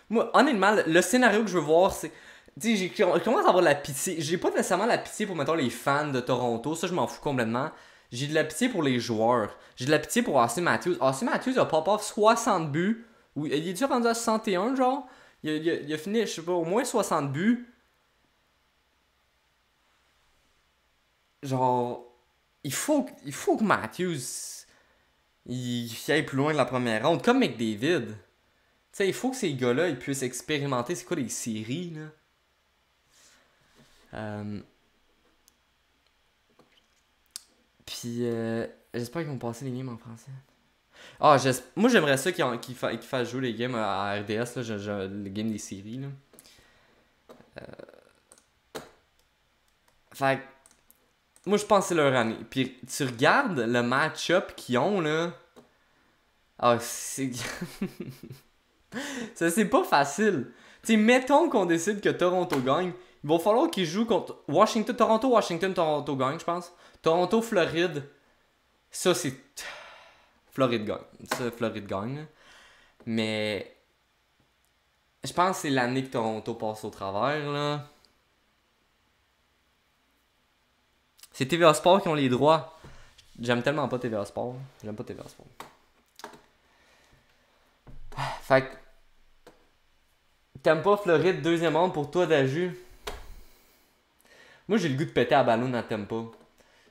Moi, honnêtement, le scénario que je veux voir, c'est. Tu sais, je commence à avoir de la pitié. J'ai pas nécessairement la pitié pour, mettons, les fans de Toronto. Ça, je m'en fous complètement. J'ai de la pitié pour les joueurs. J'ai de la pitié pour Austin Matthews. Austin Matthews a pas 60 buts. Il est déjà rendu à 61, genre. Il a fini, je sais pas, au moins 60 buts. Genre, il faut que Matthews il aille plus loin de la première ronde, comme McDavid. Tu sais, il faut que ces gars-là ils puissent expérimenter c'est quoi les séries, là. Puis, j'espère qu'ils vont passer les games en français. Ah, moi j'aimerais ça qu'ils fassent jouer les games à RDS, là, les games des séries, là. Fait que, moi je pense que c'est leur année. Puis, tu regardes le match-up qu'ils ont, là. Ah, c'est. Ça, c'est pas facile. Tu sais, mettons qu'on décide que Toronto gagne. Il va falloir qu'ils jouent contre Washington, Toronto gagne, je pense. Toronto, Floride. Ça, c'est. Floride gagne. Ça, Floride gagne. Là. Mais. Je pense que c'est l'année que Toronto passe au travers, là. C'est TVA Sport qui ont les droits. J'aime tellement pas TVA Sport. J'aime pas TVA Sport. Fait que. T'aimes pas Floride, deuxième ronde pour toi, Daju. Moi, j'ai le goût de péter à ballon à Tampa.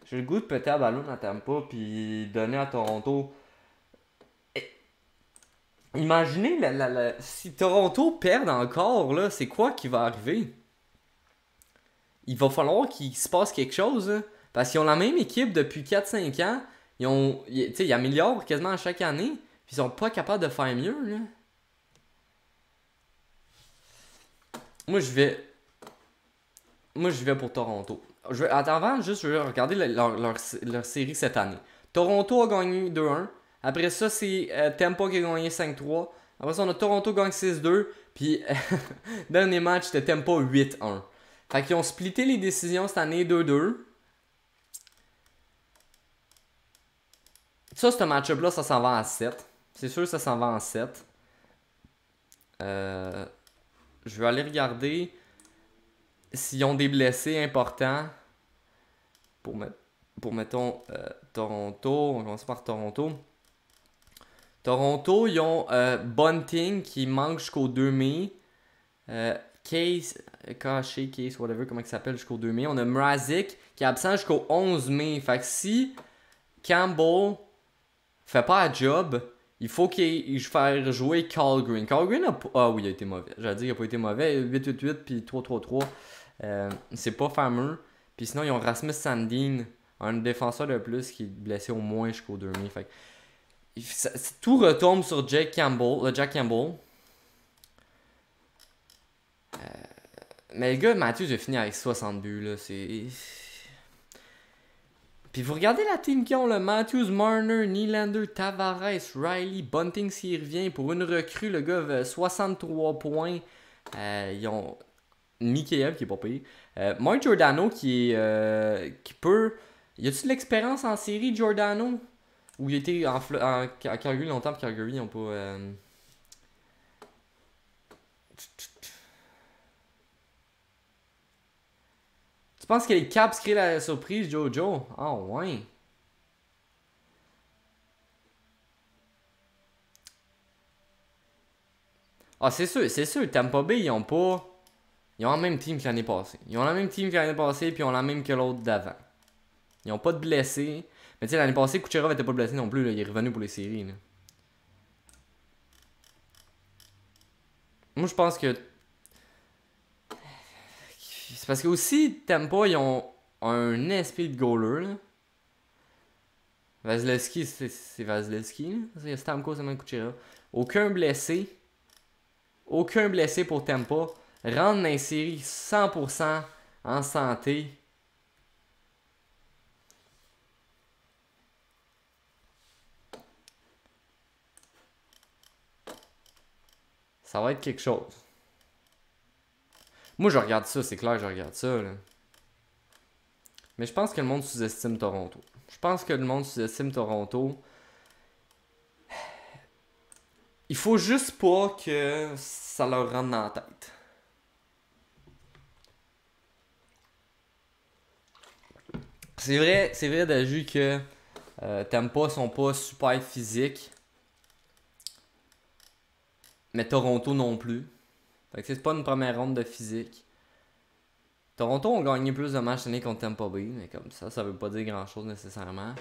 J'ai le goût de péter à ballon à Tampa puis donner à Toronto. Imaginez si Toronto perd encore, là, c'est quoi qui va arriver? Il va falloir qu'il se passe quelque chose. Là, parce qu'ils ont la même équipe depuis 4-5 ans. Ils améliorent quasiment à chaque année. Puis ils sont pas capables de faire mieux. Là. Moi, je vais pour Toronto. Avant, je vais regarder leur série cette année. Toronto a gagné 2-1. Après ça, c'est Tampa qui a gagné 5-3. Après ça, on a Toronto qui gagne 6-2. Puis, dernier match, c'était Tampa 8-1. Fait qu'ils ont splitté les décisions cette année 2-2. Ça, ce match-up-là, ça s'en va en 7. C'est sûr que ça s'en va en 7. Je vais aller regarder s'ils ont des blessés importants pour mettons, Toronto. On commence par Toronto. Toronto, ils ont Bunting qui manque jusqu'au 2 mai. Case, whatever, comment il s'appelle, jusqu'au 2 mai. On a Mrazek qui est absent jusqu'au 11 mai. Fait que si Campbell fait pas la job, il faut qu'il fasse jouer Carl Green. Carl Green ah oui, il a été mauvais. J'allais dire qu'il a pas été mauvais. 8-8-8 puis 3-3-3. C'est pas fameux. Puis sinon, ils ont Rasmus Sandin, un défenseur de plus qui est blessé au moins jusqu'au 2 mai. Fait tout retombe sur Jack Campbell. Mais le gars, Matthews, a fini avec 60 buts. Là, c'est. Puis vous regardez la team qui ont le Matthews, Marner, Nylander, Tavares, Riley, Bunting s'il revient. Pour une recrue, le gars avait 63 points. Ils ont Mikheyev qui est pas payé. Mike Giordano qui peut... Y a-tu de l'expérience en série, Giordano? Ou il était à Calgary longtemps, puis Calgary ils ont pas... Tu penses que les Caps créent la surprise, Jojo? Ah ouais. Ah c'est sûr, Tampa Bay ils ont pas... Ils ont la même team que l'année passée. Ils ont la même team que l'année passée, puis ils ont la même que l'autre d'avant. Ils ont pas de blessés. Mais tu sais, l'année passée, Kucherov était pas blessé non plus, là. Il est revenu pour les séries, là. Moi je pense que... C'est parce que aussi, Tampa, ils ont un esprit de goaler, là. Vasilevski, c'est Vasilevski. Il y a Stamkos, c'est Kucherov. Aucun blessé. Aucun blessé pour Tampa. Rentre dans les séries 100% en santé. Ça va être quelque chose. Moi, je regarde ça, c'est clair, je regarde ça, là. Mais je pense que le monde sous-estime Toronto. Je pense que le monde sous-estime Toronto. Il faut juste pas que ça leur rentre dans la tête. C'est vrai Daju que Tampa sont pas super physiques. Mais Toronto non plus. Fait que c'est pas une première ronde de physique. Toronto ont gagné plus de matchs cette année contre Tampa Bay, mais comme ça veut pas dire grand chose nécessairement.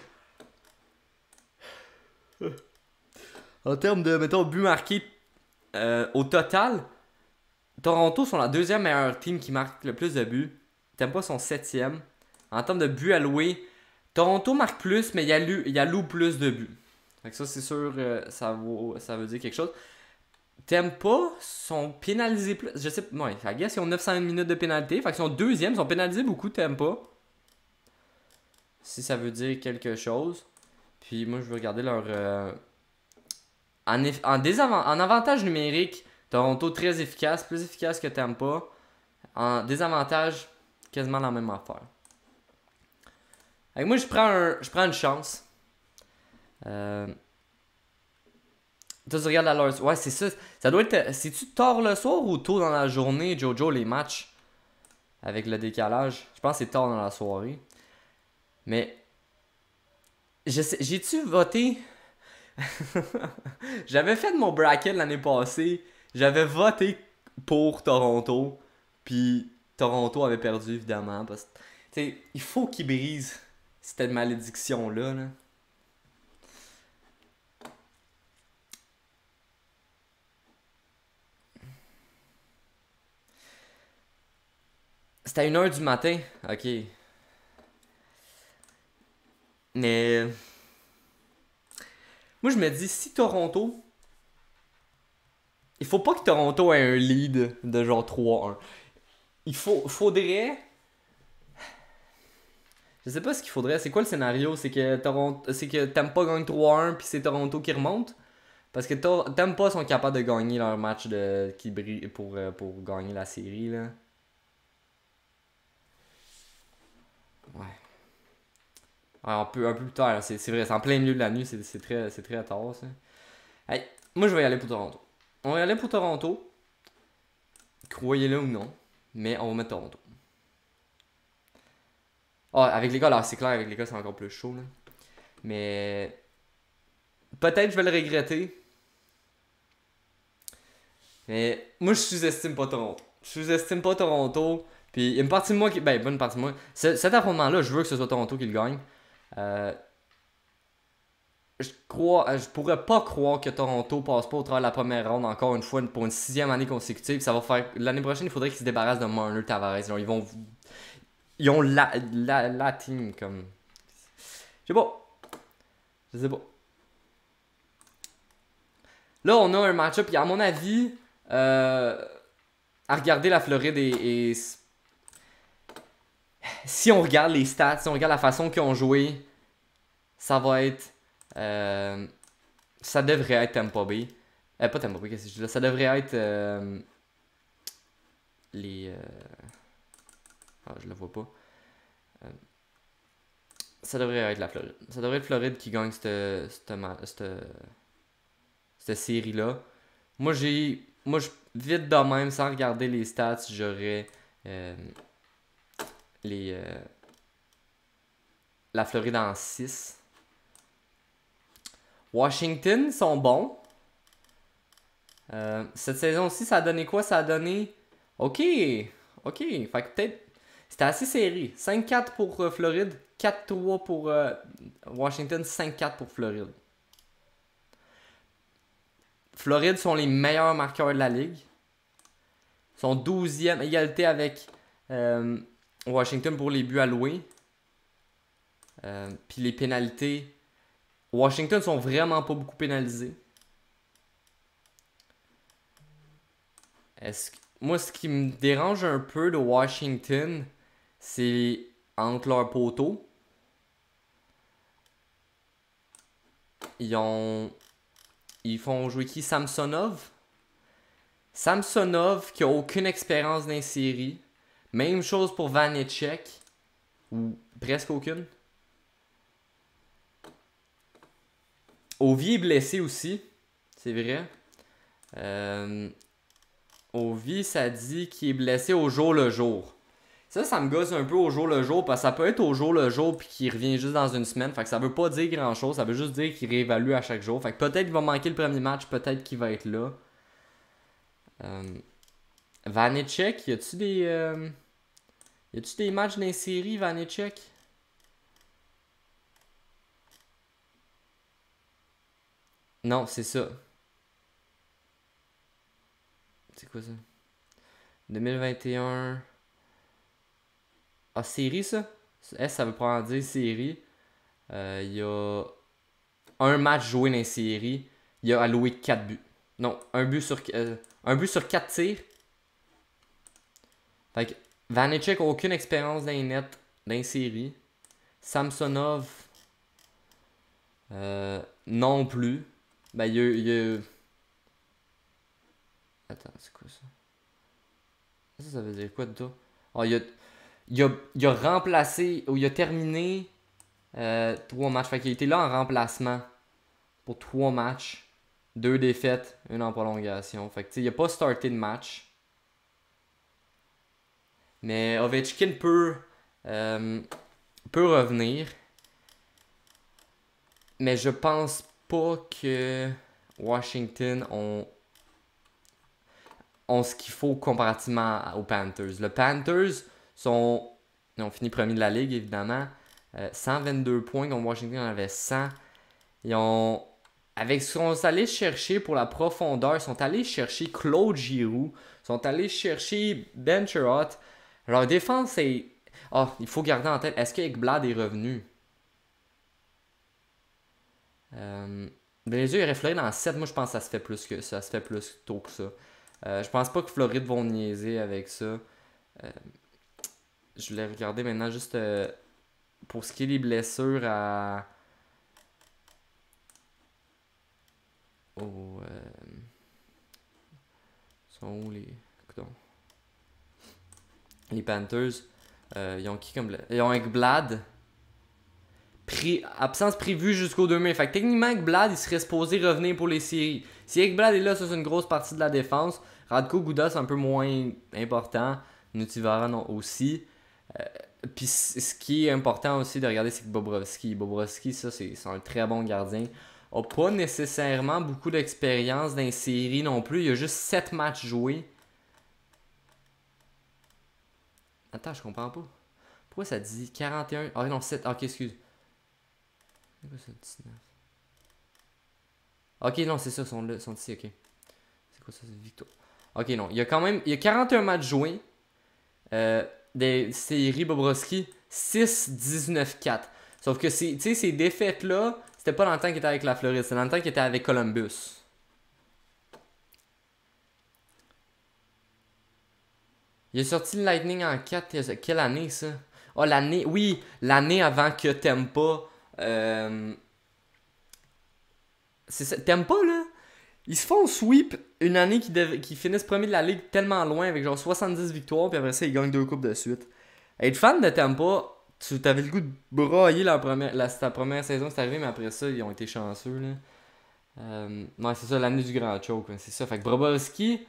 En termes de, mettons, buts marqués au total, Toronto sont la deuxième meilleure team qui marque le plus de buts. Tampa sont septième. En termes de buts alloués, Toronto marque plus, mais il alloue plus de buts. Fait que ça, c'est sûr, ça veut dire quelque chose. Tampa sont pénalisés plus. Je sais pas. Ouais, I guess ils ont 901 minutes de pénalité. Fait qu'ils sont deuxième. Ils sont pénalisés beaucoup, Tampa. Si ça veut dire quelque chose. Puis moi, je vais regarder leur. En avantage numérique, Toronto très efficace. Plus efficace que Tampa. En désavantage, quasiment la même affaire. Fait que moi, je prends une chance. Toi, tu regardes la leur... Ouais, c'est ça. Ça doit être... C'est-tu tard le soir ou tôt dans la journée, Jojo, les matchs? Avec le décalage. Je pense que c'est tard dans la soirée. Mais... J'ai-tu voté? J'avais fait mon bracket l'année passée. J'avais voté pour Toronto. Puis Toronto avait perdu, évidemment. Parce que, tu sais, il faut qu'ils brisent cette malédiction-là, là. C'était à 1h du matin. Ok. Mais. Moi, je me dis, si Toronto. Il faut pas que Toronto ait un lead de genre 3-1. Faudrait. Je sais pas ce qu'il faudrait. C'est quoi le scénario? C'est que Tampa gagne 3-1 puis c'est Toronto qui remonte? Parce que Tampa sont capables de gagner leur match qui brille pour gagner la série, là. Ouais. Ouais, un peu plus tard, c'est vrai, c'est en plein milieu de la nuit, c'est très tard ça. Hey, moi je vais y aller pour Toronto. On va y aller pour Toronto. Croyez-le ou non, mais on va mettre Toronto. Ah, avec les gars, là, c'est clair, avec les gars, c'est encore plus chaud, là. Mais. Peut-être je vais le regretter. Mais moi je sous-estime pas Toronto. Je sous-estime pas Toronto. Puis il y a une partie de moi qui. Ben, pas une partie de moi. Cet affrontement-là, je veux que ce soit Toronto qui le gagne. Je pourrais pas croire que Toronto passe pas au travers de la première ronde encore une fois pour une 6e année consécutive. Ça va faire. L'année prochaine, il faudrait qu'ils se débarrassent de Marner Tavares. Genre, ils ont la team comme. Je sais pas. Je sais pas. Là, on a un match-up. Et à mon avis, à regarder la Floride et si on regarde les stats, si on regarde la façon qu'ils ont joué, ça va être. Ça devrait être Tampa Bay. Pas Tampa Bay, qu'est-ce que je dis là? Ça devrait être les. Je le vois pas. Ça devrait être la Floride. Ça devrait être Floride qui gagne cette série-là. Vite de même, sans regarder les stats, j'aurais les, la Floride en 6. Washington sont bons. Cette saison aussi, ça a donné quoi? Ça a donné... Ok. Fait que peut-être... C'était assez serré. 5-4 pour Floride, 4-3 pour Washington, 5-4 pour Floride. Floride sont les meilleurs marqueurs de la ligue. Ils sont 12e, égalité avec Washington pour les buts alloués. Puis les pénalités. Washington sont vraiment pas beaucoup pénalisés. Moi, ce qui me dérange un peu de Washington, c'est entre leurs poteaux. Ils font jouer qui? Samsonov. Samsonov qui a aucune expérience dans les séries. Même chose pour Vanecek. Ou presque aucune. Ovi est blessé aussi. C'est vrai. Ovi, ça dit qu'il est blessé au jour le jour. Ça me gosse un peu au jour le jour, parce que ça peut être au jour le jour puis qu'il revient juste dans une semaine. Fait que ça veut pas dire grand chose, ça veut juste dire qu'il réévalue à chaque jour. Fait que peut-être qu'il va manquer le premier match, peut-être qu'il va être là. Vanecek, y a-tu des matchs dans les séries, Vanecek? Non, c'est ça. C'est quoi ça? 2021. Ah, série ça? Ça veut pas dire série. Il y a un match joué dans les séries. Il a alloué 4 buts. Non, un but sur 4 tirs. Fait que Vanecek a aucune expérience dans les nets, dans les séries. Samsonov, non plus. Ben, il y a... Attends, c'est quoi ça? Ça veut dire quoi de toi? Ah, il a remplacé, ou il a terminé 3 matchs. Fait qu'il a été là en remplacement pour 3 matchs. 2 défaites, une en prolongation. Fait que tu sais, il a pas starté de match. Mais Ovechkin peut revenir. Mais je pense pas que Washington ont ce qu'il faut comparativement aux Panthers. Les Panthers ont fini premier de la ligue, évidemment. 122 points, comme Washington en avait 100. Avec ce qu'on est allé chercher pour la profondeur, ils sont allés chercher Claude Giroux, ils sont allés chercher Ben Chirot. Leur défense est... il faut garder en tête, est-ce qu'Ekblad est revenu? Les yeux, il aurait Floride en 7. Moi, je pense que ça se fait plus tôt que ça. Je pense pas que Floride vont niaiser avec ça. Je voulais regarder maintenant juste pour ce qui est des blessures à... Sont où les... Écoutons. Les Panthers. Ils ont qui comme blessure? Ils ont Ekblad. Absence prévue jusqu'au 2 mai. Fait que techniquement, Ekblad, il serait supposé revenir pour les séries. Si Ekblad est là, ça c'est une grosse partie de la défense. Radko Gudas, c'est un peu moins important. Nutivaran aussi. Puis ce qui est important aussi de regarder, c'est que Bobrovski, ça c'est un très bon gardien. A pas nécessairement beaucoup d'expérience dans les séries non plus. Il y a juste 7 matchs joués. Attends, je comprends pas. Pourquoi ça dit 41? Ah non, 7. Ok, excuse. C'est quoi ça, 19? Ok, non, c'est ça, ils sont ici, ok. C'est quoi ça, c'est victoire? Ok, non, il y a 41 matchs joués. Des séries Bobrovski, 6-19-4. Sauf que ces défaites-là, c'était pas dans le temps qu'il était avec la Floride, c'était dans le temps qu'il était avec Columbus. Il a sorti le Lightning en 4. Quelle année ça? Ah, l'année. Oui, l'année avant que Tampa. C'est ça. Tampa, là. Ils se font sweep une année qui finissent premier de la ligue tellement loin avec genre 70 victoires, puis après ça, ils gagnent 2 coupes de suite. Être fan de Tampa, tu t'avais le goût de brailler ta première saison, c'est arrivé, mais après ça, ils ont été chanceux. Là. Ouais, c'est ça, l'année du grand choke. C'est ça. Fait que Bobrovski,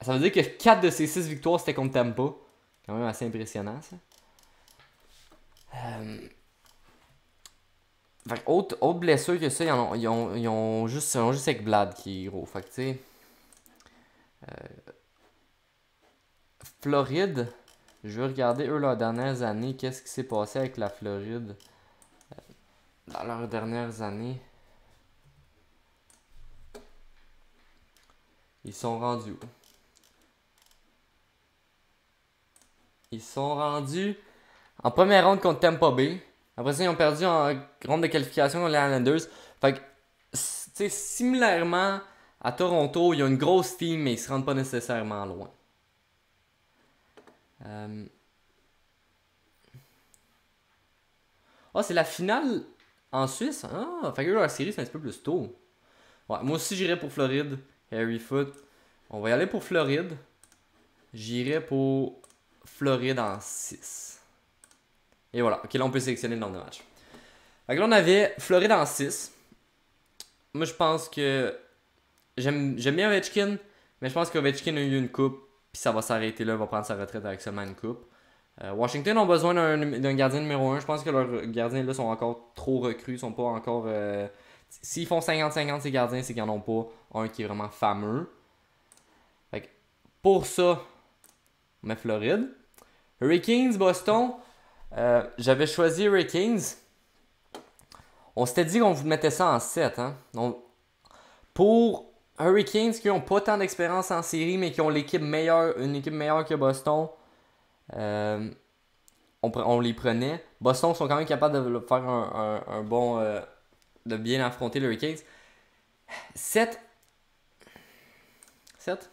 ça veut dire que 4 de ses 6 victoires, c'était contre Tampa. Quand même assez impressionnant, ça. Fait que autre blessure que ça, ils ont juste avec Vlad qui est gros. Fait que tu sais. Floride, je vais regarder eux leurs dernières années. Qu'est-ce qui s'est passé avec la Floride dans leurs dernières années. Ils sont rendus où? Ils sont rendus en première ronde contre Tampa Bay. Après ça, ils ont perdu en ronde de qualification contre les Islanders. Fait que, tu sais, similairement à Toronto, il y a une grosse team, mais ils se rendent pas nécessairement loin. Ah, c'est la finale en Suisse? Ah, fait que leur série, c'est un petit peu plus tôt. Ouais, moi aussi, j'irais pour Floride. Harry Foot. On va y aller pour Floride. J'irais pour Floride en 6. Et voilà. Ok, là, on peut sélectionner le nombre de matchs. Fait que là, on avait Floride en 6. Moi, je pense que j'aime bien Ovechkin, mais je pense qu'Ovechkin a eu une coupe, puis ça va s'arrêter là. Il va prendre sa retraite avec seulement une coupe. Washington ont besoin d'un gardien numéro 1. Je pense que leurs gardiens là sont encore trop recrues. Sont pas encore. S'ils font 50-50 ces gardiens, c'est qu'ils n'en ont pas un qui est vraiment fameux. Fait que pour ça, on met Floride. Hurricanes, Boston. J'avais choisi Hurricanes. On s'était dit qu'on vous mettait ça en 7. Hein? Donc, pour Hurricanes qui n'ont pas tant d'expérience en série, mais qui ont une équipe meilleure que Boston, on les prenait. Boston sont quand même capables de faire un bon. De bien affronter les Hurricanes. 7. 7.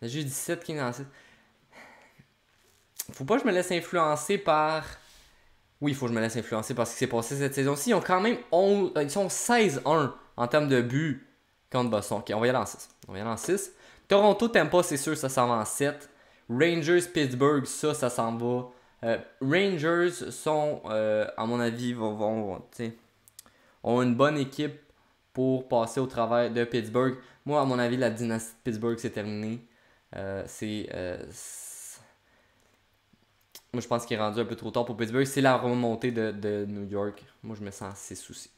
J'ai dit 7 Kings en 6. Faut pas que je me laisse influencer par. Oui, il faut que je me laisse influencer par ce qui s'est passé cette saison-ci. Ils ont quand même ils sont 16-1 en termes de buts contre Boston. Ok, on va y aller en 6. Toronto, Tampa, c'est sûr, ça s'en va en 7. Rangers, Pittsburgh, ça s'en va. Rangers sont, à mon avis, ont une bonne équipe pour passer au travers de Pittsburgh. Moi, à mon avis, la dynastie de Pittsburgh, c'est terminé. Moi, je pense qu'il est rendu un peu trop tard pour Pittsburgh. C'est la remontée de New York. Moi, je me sens assez souci.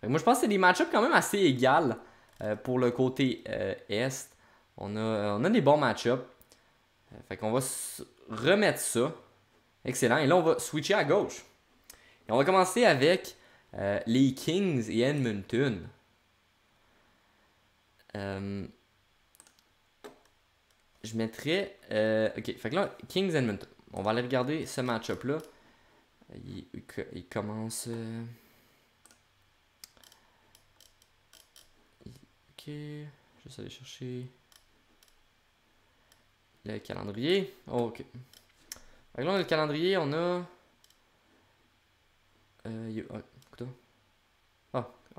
Moi, je pense que c'est des match-ups quand même assez égales pour le côté Est. On a des bons match-ups. Fait qu'on va remettre ça. Excellent. Et là, on va switcher à gauche. Et on va commencer avec les Kings et Edmonton. Je mettrais. Ok, fait que là, Kings Edmonton. On va aller regarder ce match-up là. Il commence. Ok, je vais aller chercher le calendrier. Oh, ok. Fait que là, le calendrier, on a.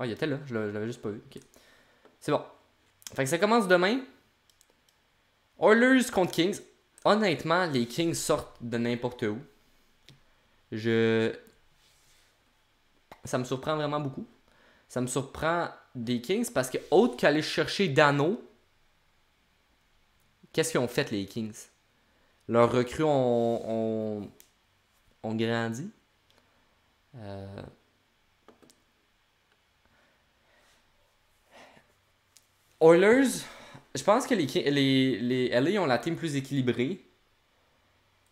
Il était là, je l'avais juste pas vu. Ok. C'est bon. Fait que ça commence demain. Oilers contre Kings. Honnêtement, les Kings sortent de n'importe où. Ça me surprend vraiment beaucoup. Ça me surprend des Kings parce que, autre qu'aller chercher Dano, qu'est-ce qu'ils ont fait les Kings? Leurs recrues ont grandi. Oilers, je pense que les LA ont la team plus équilibrée.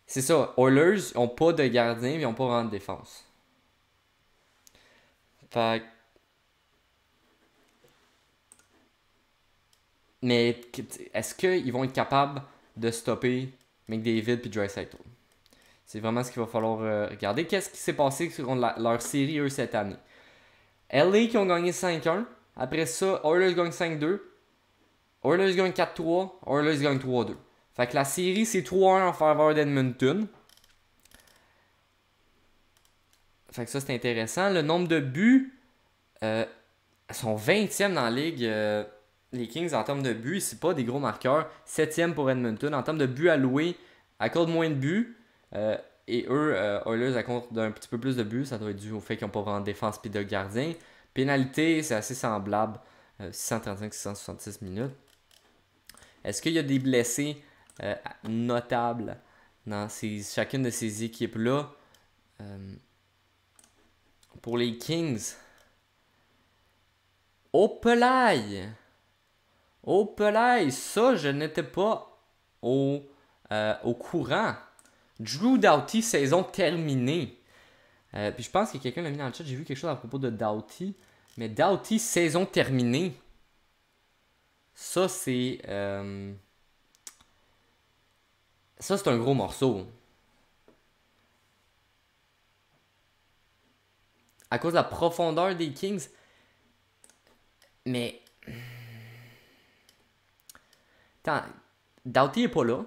C'est ça, Oilers n'ont pas de gardien et ils n'ont pas vraiment de défense. Fait mais est-ce qu'ils vont être capables de stopper McDavid et Draisaitl? C'est vraiment ce qu'il va falloir regarder. Qu'est-ce qui s'est passé sur leur série, eux, cette année? LA qui ont gagné 5-1. Après ça, Oilers gagne 5-2. Oilers gagne 4-3. Oilers gagne 3-2. Fait que la série, c'est 3-1 en faveur d'Edmonton. Fait que ça, c'est intéressant. Le nombre de buts, ils sont 20e dans la ligue. Les Kings, en termes de buts, c'est pas des gros marqueurs. 7e pour Edmonton. En termes de buts alloués, accordent moins de buts. Et eux, Oilers accordent d'un petit peu plus de buts. Ça doit être dû au fait qu'ils n'ont pas vraiment de défense et de gardien. Pénalité, c'est assez semblable. 635-666 minutes. Est-ce qu'il y a des blessés notables dans chacune de ces équipes-là? Pour les Kings, au pelaille, ça je n'étais pas au courant. Drew Doughty, saison terminée. Puis je pense que quelqu'un l'a mis dans le chat, j'ai vu quelque chose à propos de Doughty. Mais Doughty, saison terminée. Ça, c'est un gros morceau. À cause de la profondeur des Kings. Mais. Attends, Doughty n'est pas là.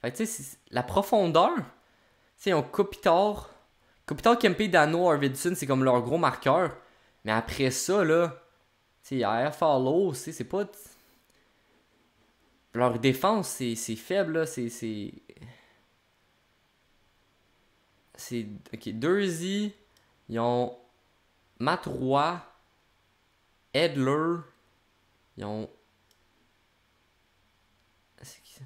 Fait que tu sais, la profondeur. Tu sais, ils ont Kopitar, Kempe, Dano, Arvidsson, c'est comme leur gros marqueur. Mais après ça, là. Tu sais, Follow, c'est pas. Leur défense, c'est faible, là. C'est. Ok, Dursey. Ils ont Matt Roy, Edler, ils ont. C'est qui ça?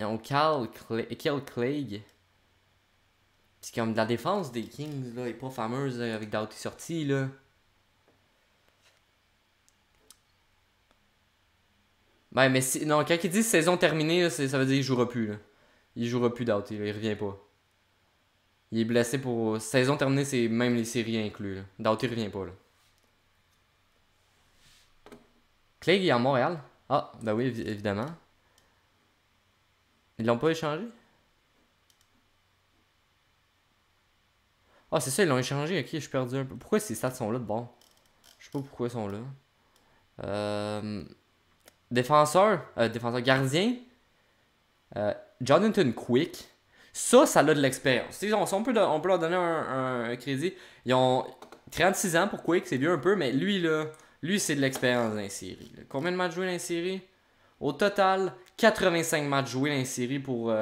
Ils ont Cal Clegg. C'est comme la défense des Kings, là, est pas fameuse là, avec Doughty sorti, là. Ben, mais si, non, quand ils disent saison terminée, là, ça veut dire qu'il jouera plus, là. Il jouera plus Doughty, là, il revient pas. Il est blessé pour. Saison terminée, c'est même les séries inclus. Doughty revient pas. Là. Clegg est à Montréal. Ah, ben oui, évidemment. Ils l'ont pas échangé? Ah, c'est ça, ils l'ont échangé. Ok, je suis perdu un peu. Pourquoi ces stats sont là de bord? Je sais pas pourquoi ils sont là. Défenseur gardien. Jonathan Quick. Ça a de l'expérience. On peut leur donner un crédit. Ils ont 36 ans pour Quick, c'est vieux un peu, mais lui c'est de l'expérience dans les séries. Combien de matchs joués dans les séries? Au total, 85 matchs joués dans les séries pour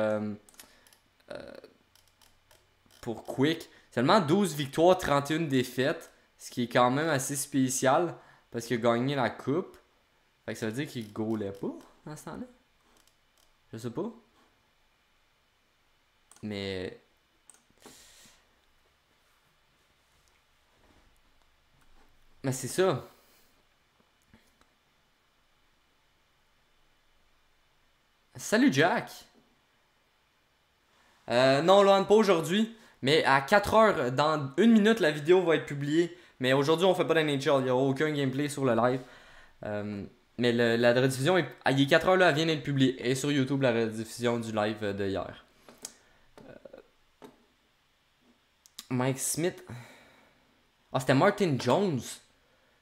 Quick. Seulement 12 victoires, 31 défaites, ce qui est quand même assez spécial parce qu'il a gagné la coupe. Fait que ça veut dire qu'il goalait pas dans ce temps-là. Je sais pas. Mais. Mais c'est ça. Salut Jack. Non, Lohan, pas aujourd'hui. Mais à 4h, dans 1 minute, la vidéo va être publiée. Mais aujourd'hui, on fait pas d'NHL. Il n'y aura aucun gameplay sur le live. Mais la rediffusion, il est 4h là, elle vient d'être publiée. Et sur YouTube, la rediffusion du live de hier. Mike Smith. Ah, c'était Martin Jones.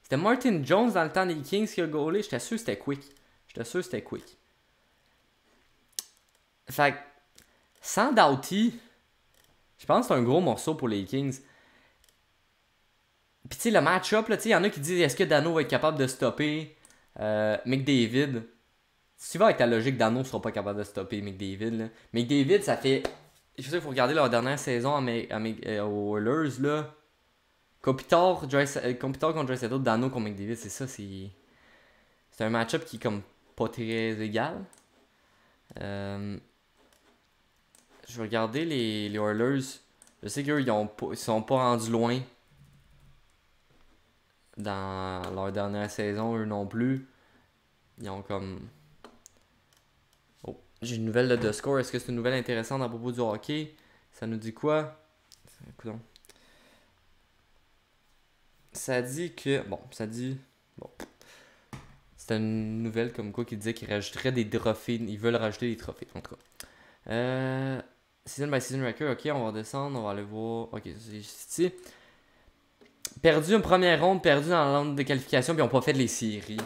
C'était Martin Jones dans le temps des Kings qui a goalé. J'étais sûr que c'était Quick. Fait que, sans Doughty, je pense que c'est un gros morceau pour les Kings. Puis tu sais, le match-up, il y en a qui disent est-ce que Dano va être capable de stopper McDavid. Si tu vas avec ta logique, Dano ne sera pas capable de stopper McDavid. Là. McDavid, ça fait. Je sais qu'il faut regarder leur dernière saison aux Oilers. Là. Kopitar contre Draisaitl, Dano contre McDavid, c'est ça. C'est un match-up qui est comme pas très égal. Je vais regarder les Oilers. Je sais qu'eux, ils sont pas rendus loin dans leur dernière saison, eux non plus. Ils ont comme. Oh, j'ai une nouvelle de score. Est-ce que c'est une nouvelle intéressante à propos du hockey? Ça nous dit quoi? Écoutons. Ça dit que. Bon. C'était une nouvelle comme quoi qui disait qu'ils rajouteraient des trophées. Ils veulent rajouter des trophées, en tout cas. Season by season record, ok, on va descendre, on va aller voir. Ok, c'est ici. Perdu une première ronde, perdu dans la ronde de qualification, puis ils n'ont pas fait les séries.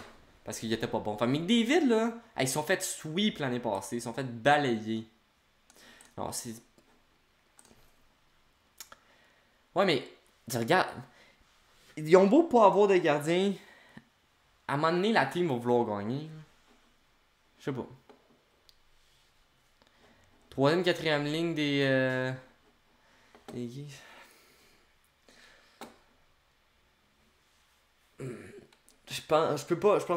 Parce qu'il était pas bon. Enfin, McDavid, là, ils se sont fait sweep l'année passée. Ils se sont fait balayer. Non, c'est. Ouais, mais. Tu regardes. Ils ont beau pas avoir de gardien. À un moment donné, la team va vouloir gagner. Je sais pas. Troisième, quatrième ligne des Geese. Je pense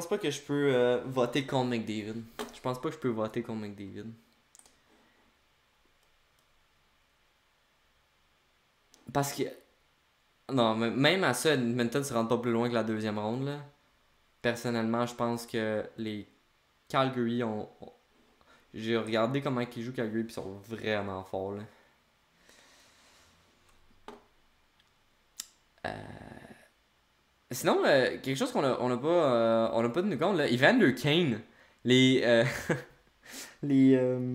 pas que je peux voter contre McDavid. Je pense pas que je peux voter contre McDavid. Parce que. Non, même à ça, Edmonton se rend pas plus loin que la deuxième ronde, là. Personnellement, je pense que les Calgary ont. J'ai regardé comment ils jouent Calgary, puis ils sont vraiment forts, là. Sinon, quelque chose on a pas tenu compte, là. Evander Kane, les. Les.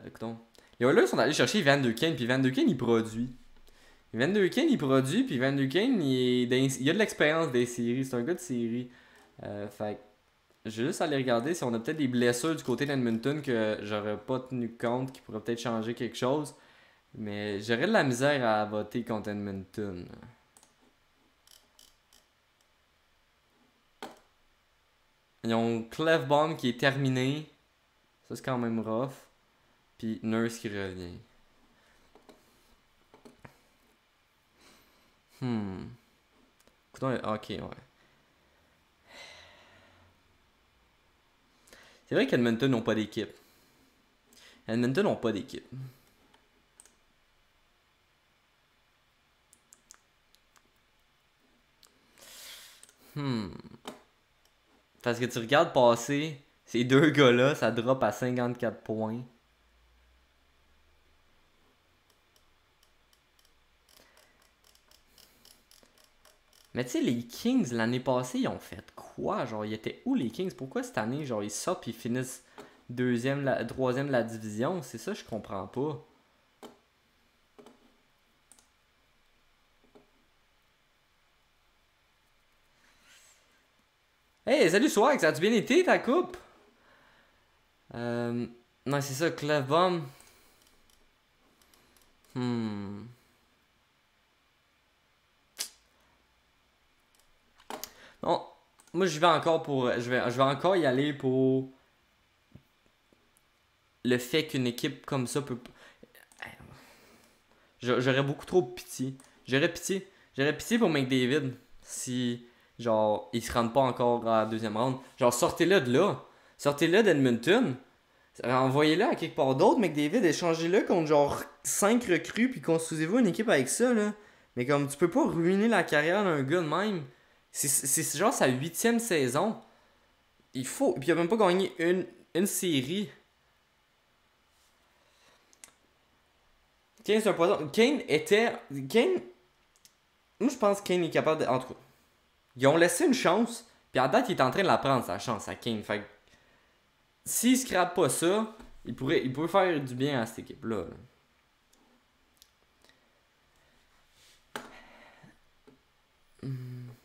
Écoutons. Les Oilers sont allés chercher Evander Kane, puis Evander Kane, il produit. Evander Kane, il produit, puis Evander Kane, il a de l'expérience des séries. C'est un gars de série. Fait que, je vais juste aller regarder si on a peut-être des blessures du côté d'Edmonton que j'aurais pas tenu compte, qui pourraient peut-être changer quelque chose. Mais j'aurais de la misère à voter contre Edmonton. Ils ont Clefbaum qui est terminé. Ça, c'est quand même rough. Puis Nurse qui revient. Écoutons, ok, ouais. C'est vrai qu'Edmonton n'ont pas d'équipe. Edmonton n'ont pas d'équipe. Parce que tu regardes passer ces deux gars-là, ça drop à 54 points. Mais tu sais, les Kings, l'année passée, ils ont fait quoi? Genre, ils étaient où les Kings? Pourquoi cette année, genre, ils sortent et ils finissent troisième de la division? C'est ça, je comprends pas. Hey, salut Swag, ça a-tu bien été ta coupe? Non, c'est ça, Clefbaum. Non, moi je vais encore pour. Je vais encore y aller pour le fait qu'une équipe comme ça peut. J'aurais beaucoup trop de pitié. J'aurais pitié. J'aurais pitié pour McDavid si, genre, il se rend pas encore à la deuxième ronde. Genre, sortez-le de là. Sortez-le d'Edmonton. Envoyez-le à quelque part d'autre, McDavid. Échangez-le contre, genre, 5 recrues. Puis construisez-vous une équipe avec ça, là. Mais comme, tu peux pas ruiner la carrière d'un gars de même. C'est genre sa 8e saison. Il faut. Puis il a même pas gagné une série. Kane, c'est un poison. Kane était. Kane. Moi, je pense que Kane est capable de. En tout cas, ils ont laissé une chance. Puis à date, il est en train de la prendre, sa chance à Kane. Fait que. S'il scrape pas ça, il pourrait faire du bien à cette équipe-là. Là.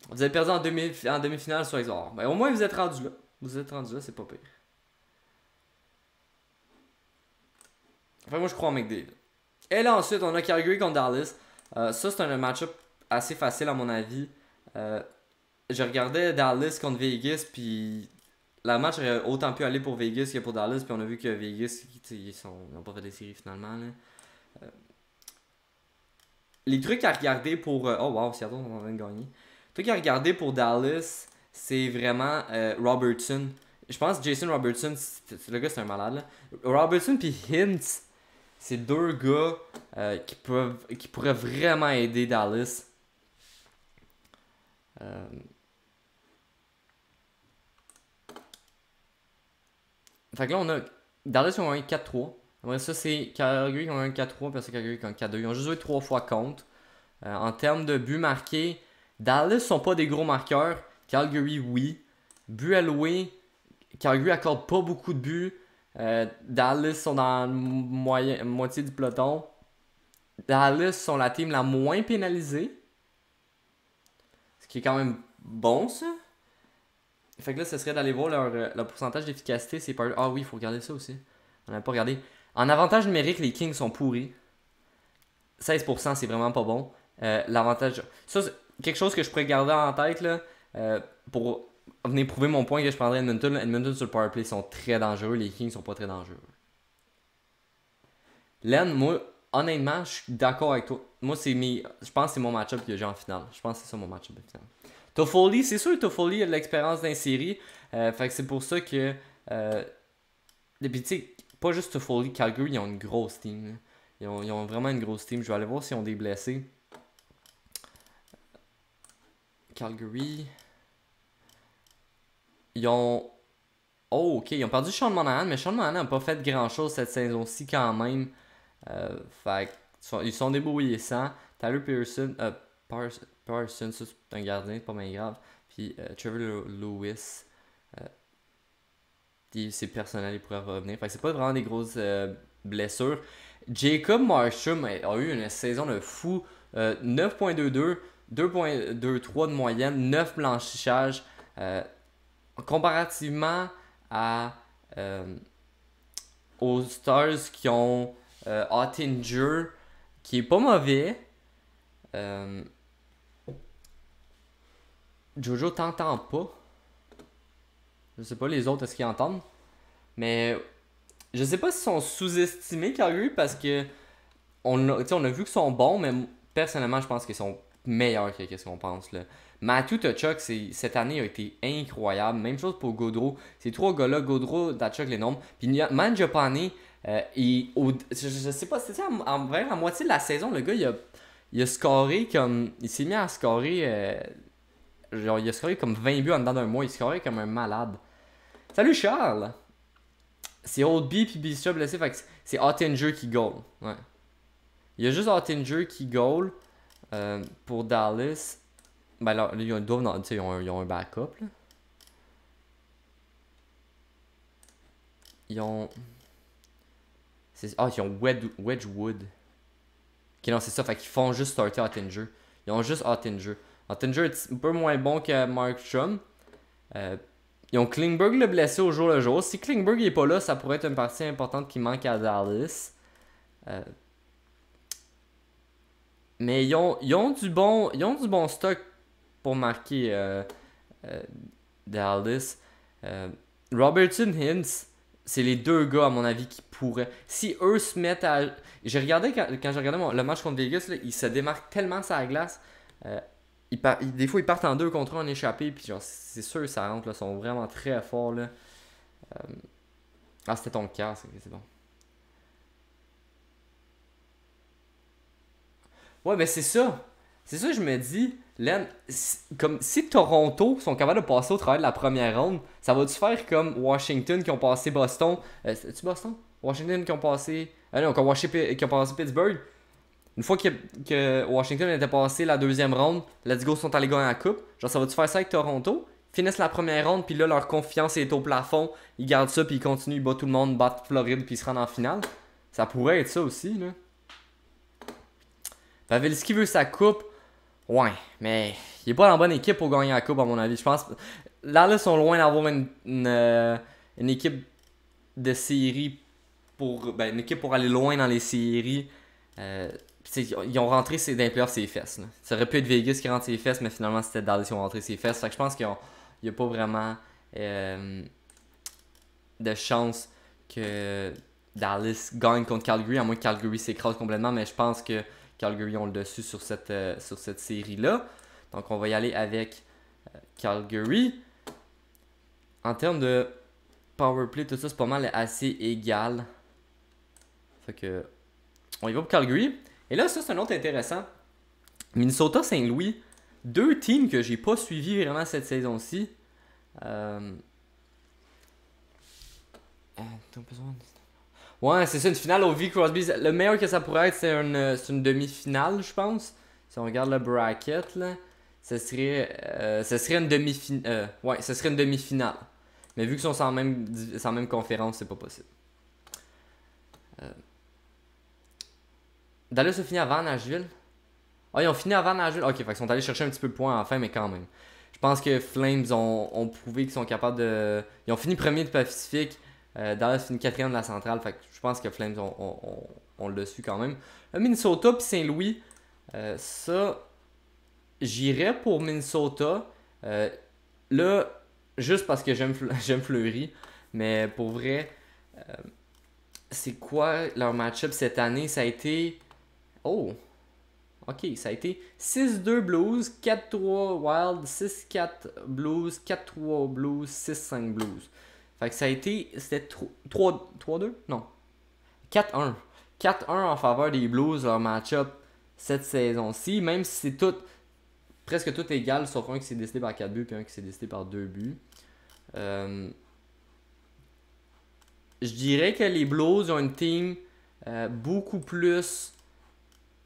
Vous avez perdu en demi-finale sur Exor. Ben, au moins, vous êtes rendu là. Vous êtes rendu là, c'est pas pire. Enfin, moi, je crois en McDavid. Et là, ensuite, on a Calgary contre Dallas. Ça, c'est un match-up assez facile, à mon avis. Je regardais Dallas contre Vegas, puis la match aurait autant pu aller pour Vegas que pour Dallas, puis on a vu que Vegas, ils n'ont pas fait des séries finalement. Là. Les trucs à regarder pour. Oh wow, Seattle est en train de gagner. Les trucs à regarder pour Dallas, c'est vraiment Robertson. Je pense que Jason Robertson, le gars, c'est un malade. Là. Robertson puis Hintz, c'est deux gars qui pourraient vraiment aider Dallas. Fait que là, on a Dallas qui ont gagné 4-3. Après ça, c'est Calgary qui ont gagné 4-3, puis c'est Calgary qui ont gagné 4-2. Ils ont juste joué 3 fois contre. En termes de buts marqués, Dallas sont pas des gros marqueurs. Calgary, oui. Buts alloués, Calgary accorde pas beaucoup de buts. Dallas sont dans la moitié du peloton. Dallas sont la team la moins pénalisée. Ce qui est quand même bon, ça. Fait que là, ce serait d'aller voir leur pourcentage d'efficacité. C'est pas... Ah oui, il faut regarder ça aussi. On n'a pas regardé. En avantage numérique, les Kings sont pourris. 16%, c'est vraiment pas bon. L'avantage... Ça, c'est quelque chose que je pourrais garder en tête là, pour venir prouver mon point que je prendrais Edmonton. Edmonton sur le powerplay sont très dangereux. Les Kings sont pas très dangereux. Len, moi, honnêtement, je suis d'accord avec toi. Moi, je pense que c'est mon match-up que j'ai en finale. Je pense que c'est ça mon match-up de finale. Toffoli, c'est sûr que Toffoli a de l'expérience dans les séries. Fait que c'est pour ça que. Et puis, tu sais, pas juste Toffoli, Calgary, ils ont une grosse team. Là. Ils ont vraiment une grosse team. Je vais aller voir s'ils ont des blessés. Calgary. Ils ont. Oh, ok. Ils ont perdu Sean Monahan, mais Sean Monahan n'a pas fait grand chose cette saison-ci quand même. Fait ils sont débrouillés sans. Tyler Pearson. Parsons, ça c'est un gardien, c'est pas bien grave. Puis Trevor Lewis. C'est personnel, il pourrait revenir. Fait que c'est pas vraiment des grosses blessures. Jacob Markstrom a eu une saison de fou. 9.22, 2.23 de moyenne, 9 blanchissages. Comparativement aux Stars qui ont Ottinger, qui est pas mauvais. Jojo t'entend pas. Je sais pas les autres, est-ce qu'ils entendent? Mais je sais pas s'ils sont sous-estimés, Calgary, parce que on a vu qu'ils sont bons, mais personnellement, je pense qu'ils sont meilleurs que ce qu'on pense. Là. Matthew Tkachuk, cette année a été incroyable. Même chose pour Gaudreau. Ces trois gars-là, Gaudreau, Tkachuk, les nombres. Puis Mangiapane, je sais pas, c'était vers la moitié de la saison, le gars, il a scoré comme... Il s'est mis à scorer... genre, il a scoré comme 20 buts en dedans d'un mois. Il scorait comme un malade. Salut Charles! C'est Oldby puis Bistro blessé, fait que c'est Ottinger qui goal. Ouais. Il y a juste Ottinger qui goal pour Dallas. Ben là, ils ont un backup. Là. Ils ont. Ils ont Wedgwood. Ok, non, c'est ça, fait qu'ils font juste starter Ottinger. Ils ont juste Ottinger. Ottinger est un peu moins bon que Markstrom. Ils ont Klingberg le blessé au jour le jour. Si Klingberg n'est pas là, ça pourrait être une partie importante qui manque à Dallas. Mais ils ont du bon stock pour marquer Dallas. Robertson Hintz, c'est les deux gars à mon avis qui pourraient. Si eux se mettent à. J'ai regardé quand j'ai regardé le match contre Vegas, là, ils se démarquent tellement sur la glace. Des fois, ils partent en 2 contre 1 en échappé, puis genre, c'est sûr ça rentre, là, ils sont vraiment très forts. Là. C'était ton cas, c'est bon. Ouais, mais c'est ça. C'est ça que je me dis. Len, comme si Toronto sont capables de passer au travers de la première ronde, ça va-tu faire comme Washington qui ont passé Boston? C'est-tu Boston? Washington qui ont passé. Non, qui ont passé Pittsburgh. Une fois que Washington était passé la deuxième ronde, let's go sont allés gagner la coupe. Genre, ça va-tu faire ça avec Toronto? Finissent la première ronde, puis là, leur confiance est au plafond. Ils gardent ça, puis ils continuent, ils battent tout le monde, battent Floride, puis ils se rendent en finale. Ça pourrait être ça aussi, là. Pavelski veut sa coupe. Ouais, mais il est pas dans la bonne équipe pour gagner la coupe, à mon avis. Je pense. Là, ils sont loin d'avoir une équipe de série une équipe pour aller loin dans les séries. Ils ont rentré dans les playoffs ses fesses. Là. Ça aurait pu être Vegas qui rentre ses fesses, mais finalement c'était Dallas qui ont rentré ses fesses. Fait que je pense qu'il n'y a pas vraiment de chance que Dallas gagne contre Calgary, à moins que Calgary s'écrase complètement, mais je pense que Calgary ont le dessus sur cette série-là. Donc on va y aller avec Calgary. En termes de powerplay, tout ça, c'est pas mal assez égal. Fait que on y va pour Calgary. Et là, ça, c'est un autre intéressant. Minnesota-Saint-Louis. 2 teams que j'ai pas suivis vraiment cette saison-ci. Ouais, c'est ça, une finale au V Crosby. Le meilleur que ça pourrait être, c'est une demi-finale, je pense. Si on regarde le bracket, là, ce serait une demi-finale. Ouais, ce serait une demi-finale. Mais vu qu'ils sont sans même conférence, c'est pas possible. Dallas a fini avant Nashville. Ah, ils ont fini avant Nashville. Ok, fait qu'ils sont allés chercher un petit peu de points à la fin, mais quand même. Je pense que Flames ont prouvé qu'ils sont capables de... Ils ont fini premier du Pacifique. Dallas finit quatrième de la centrale. Fait que je pense que Flames on l'a su quand même. Minnesota puis Saint-Louis, ça, j'irais pour Minnesota. Là, juste parce que j'aime Fleury. Mais pour vrai, c'est quoi leur match-up cette année? Ça a été... Oh! Ok, ça a été 6-2 Blues, 4-3 Wild, 6-4 Blues, 4-3 Blues, 6-5 Blues. Fait que ça a été... C'était 3-2? Non. 4-1. 4-1 en faveur des Blues, leur match-up cette saison-ci. Même si c'est tout... Presque tout égal, sauf un qui s'est décidé par 4 buts et un qui s'est décidé par 2 buts. Je dirais que les Blues ont une team beaucoup plus...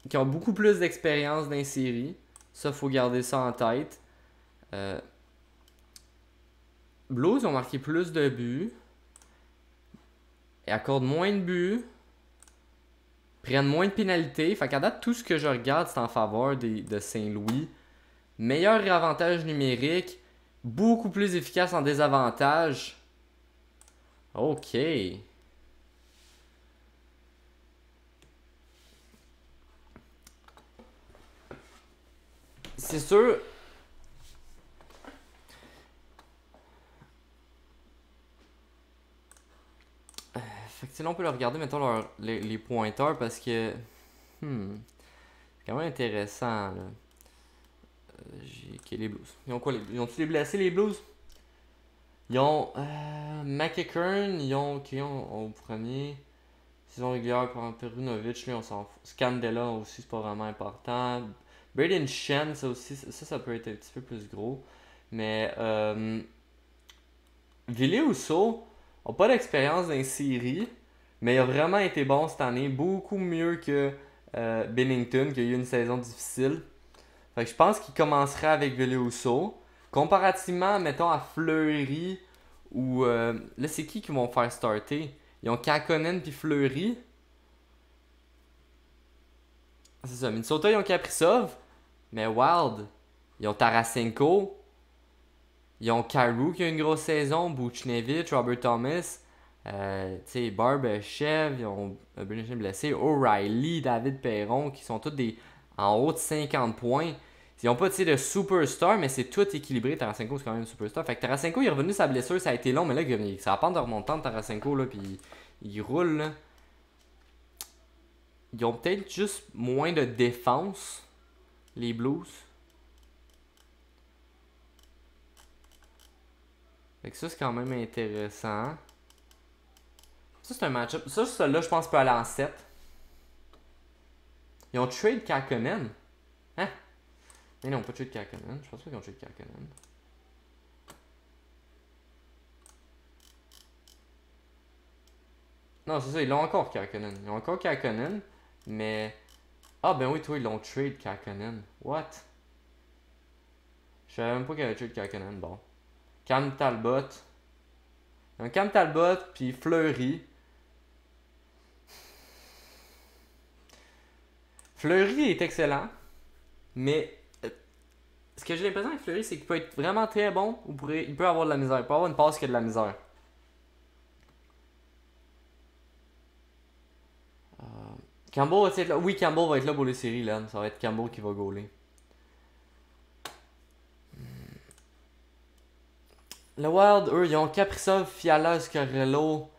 qui ont beaucoup plus d'expérience dans les séries. Ça, faut garder ça en tête. Blues ont marqué plus de buts. Et accordent moins de buts. Prennent moins de pénalités. Fait qu'à date, tout ce que je regarde, c'est en faveur de Saint-Louis. Meilleur avantage numérique. Beaucoup plus efficace en désavantage. Ok. C'est sûr. Fait que là, on peut le regarder, mettons, les pointeurs parce que. C'est quand même intéressant, là. Ok, les Blues. Ils ont quoi, ils ont-tu les blessés, les Blues? Ils ont McEachern, ils ont qui au premier. Saison régulière pour Perunovic, lui on s'en fout. Scandella aussi, c'est pas vraiment important. Braden Shen, ça aussi, ça peut être un petit peu plus gros. Mais Ville Husso n'a pas d'expérience dans les séries, mais il a vraiment été bon cette année, beaucoup mieux que Bennington, qui a eu une saison difficile. Fait que je pense qu'il commencerait avec Ville Husso. Comparativement, mettons, à Fleury, ou... là, c'est qui vont faire starter? Ils ont Kakkonen puis Fleury. C'est ça, Minnesota, ils ont Kaprizov. Mais Wild, ils ont Tarasenko. Ils ont Carew qui a une grosse saison. Buchnevich, Robert Thomas. Tu sais, Barbashev. Ils ont Bernard blessé. O'Reilly, David Perron, qui sont tous en haut de 50 points. Ils n'ont pas de superstar, mais c'est tout équilibré. Tarasenko, c'est quand même un superstar. Fait que Tarasenko, il est revenu de sa blessure. Ça a été long, mais là, ça va pente de remontant de Tarasenko, là, puis il roule, là. Ils ont peut-être juste moins de défense, les Blues. Fait que ça, c'est quand même intéressant. Ça, c'est un match-up. Ça, là, je pense, peut aller en 7. Ils ont trade Kakkonen. Hein? Mais non, pas trade Kakkonen. Je pense pas qu'ils ont trade Kakkonen. Non, c'est ça, ils l'ont encore Kakkonen. Ils ont encore Kakkonen, mais... Ah ben oui, toi, ils l'ont trade Kakkonen. What? Je savais même pas qu'il y avait trade Kakkonen. Bon. Cam Talbot. Ils ont Cam Talbot, puis Fleury. Fleury est excellent, mais ce que j'ai l'impression avec Fleury, c'est qu'il peut être vraiment très bon ou il peut avoir de la misère. Il peut avoir une passe qui a de la misère. Campbell va être là. Oui, Campbell va être là pour les séries, là. Ça va être Campbell qui va goaler. Le Wild, eux, ils ont Kaprizov, Fiala, Zuccarello.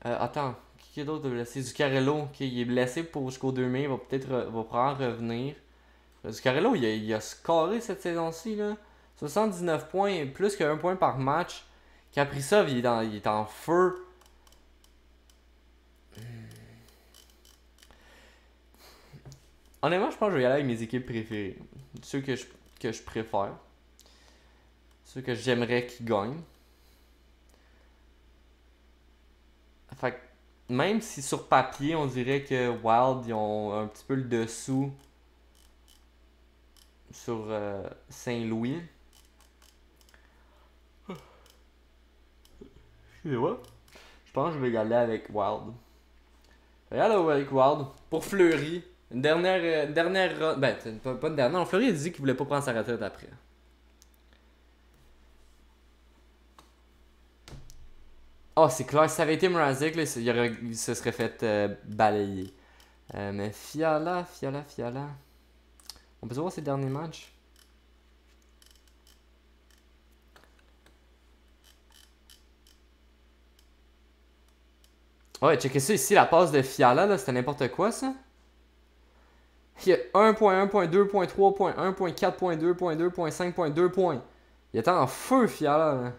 Attends, qui est d'autre de blessé? Zuccarello, qui est blessé pour jusqu'au 2 mai, va probablement revenir. Zuccarello, il a scoré cette saison-ci, là. 79 points, plus que 1 point par match. Kaprizov, il est en feu. Honnêtement, je pense que je vais y aller avec mes équipes préférées. Ceux que je préfère. Ceux que j'aimerais qu'ils gagnent. Fait que même si sur papier, on dirait que Wild, ils ont un petit peu le dessous sur Saint-Louis. Excusez-moi. Je pense que je vais y aller avec Wild. Je vais y aller avec Wild. Pour Fleury. Une dernière ben, pas une dernière. Non, Fleury a dit qu'il voulait pas prendre sa retraite après. Oh, c'est clair, si ça avait été Mrazek, là, il se serait fait balayer. Mais Fiala. On peut voir ses derniers matchs. Ouais, checkez ça ici, la passe de Fiala, là, c'était n'importe quoi ça. Il y a 1.1.2.3.1.4.2.2.5.2 points. Il était en feu, Fiala. Là.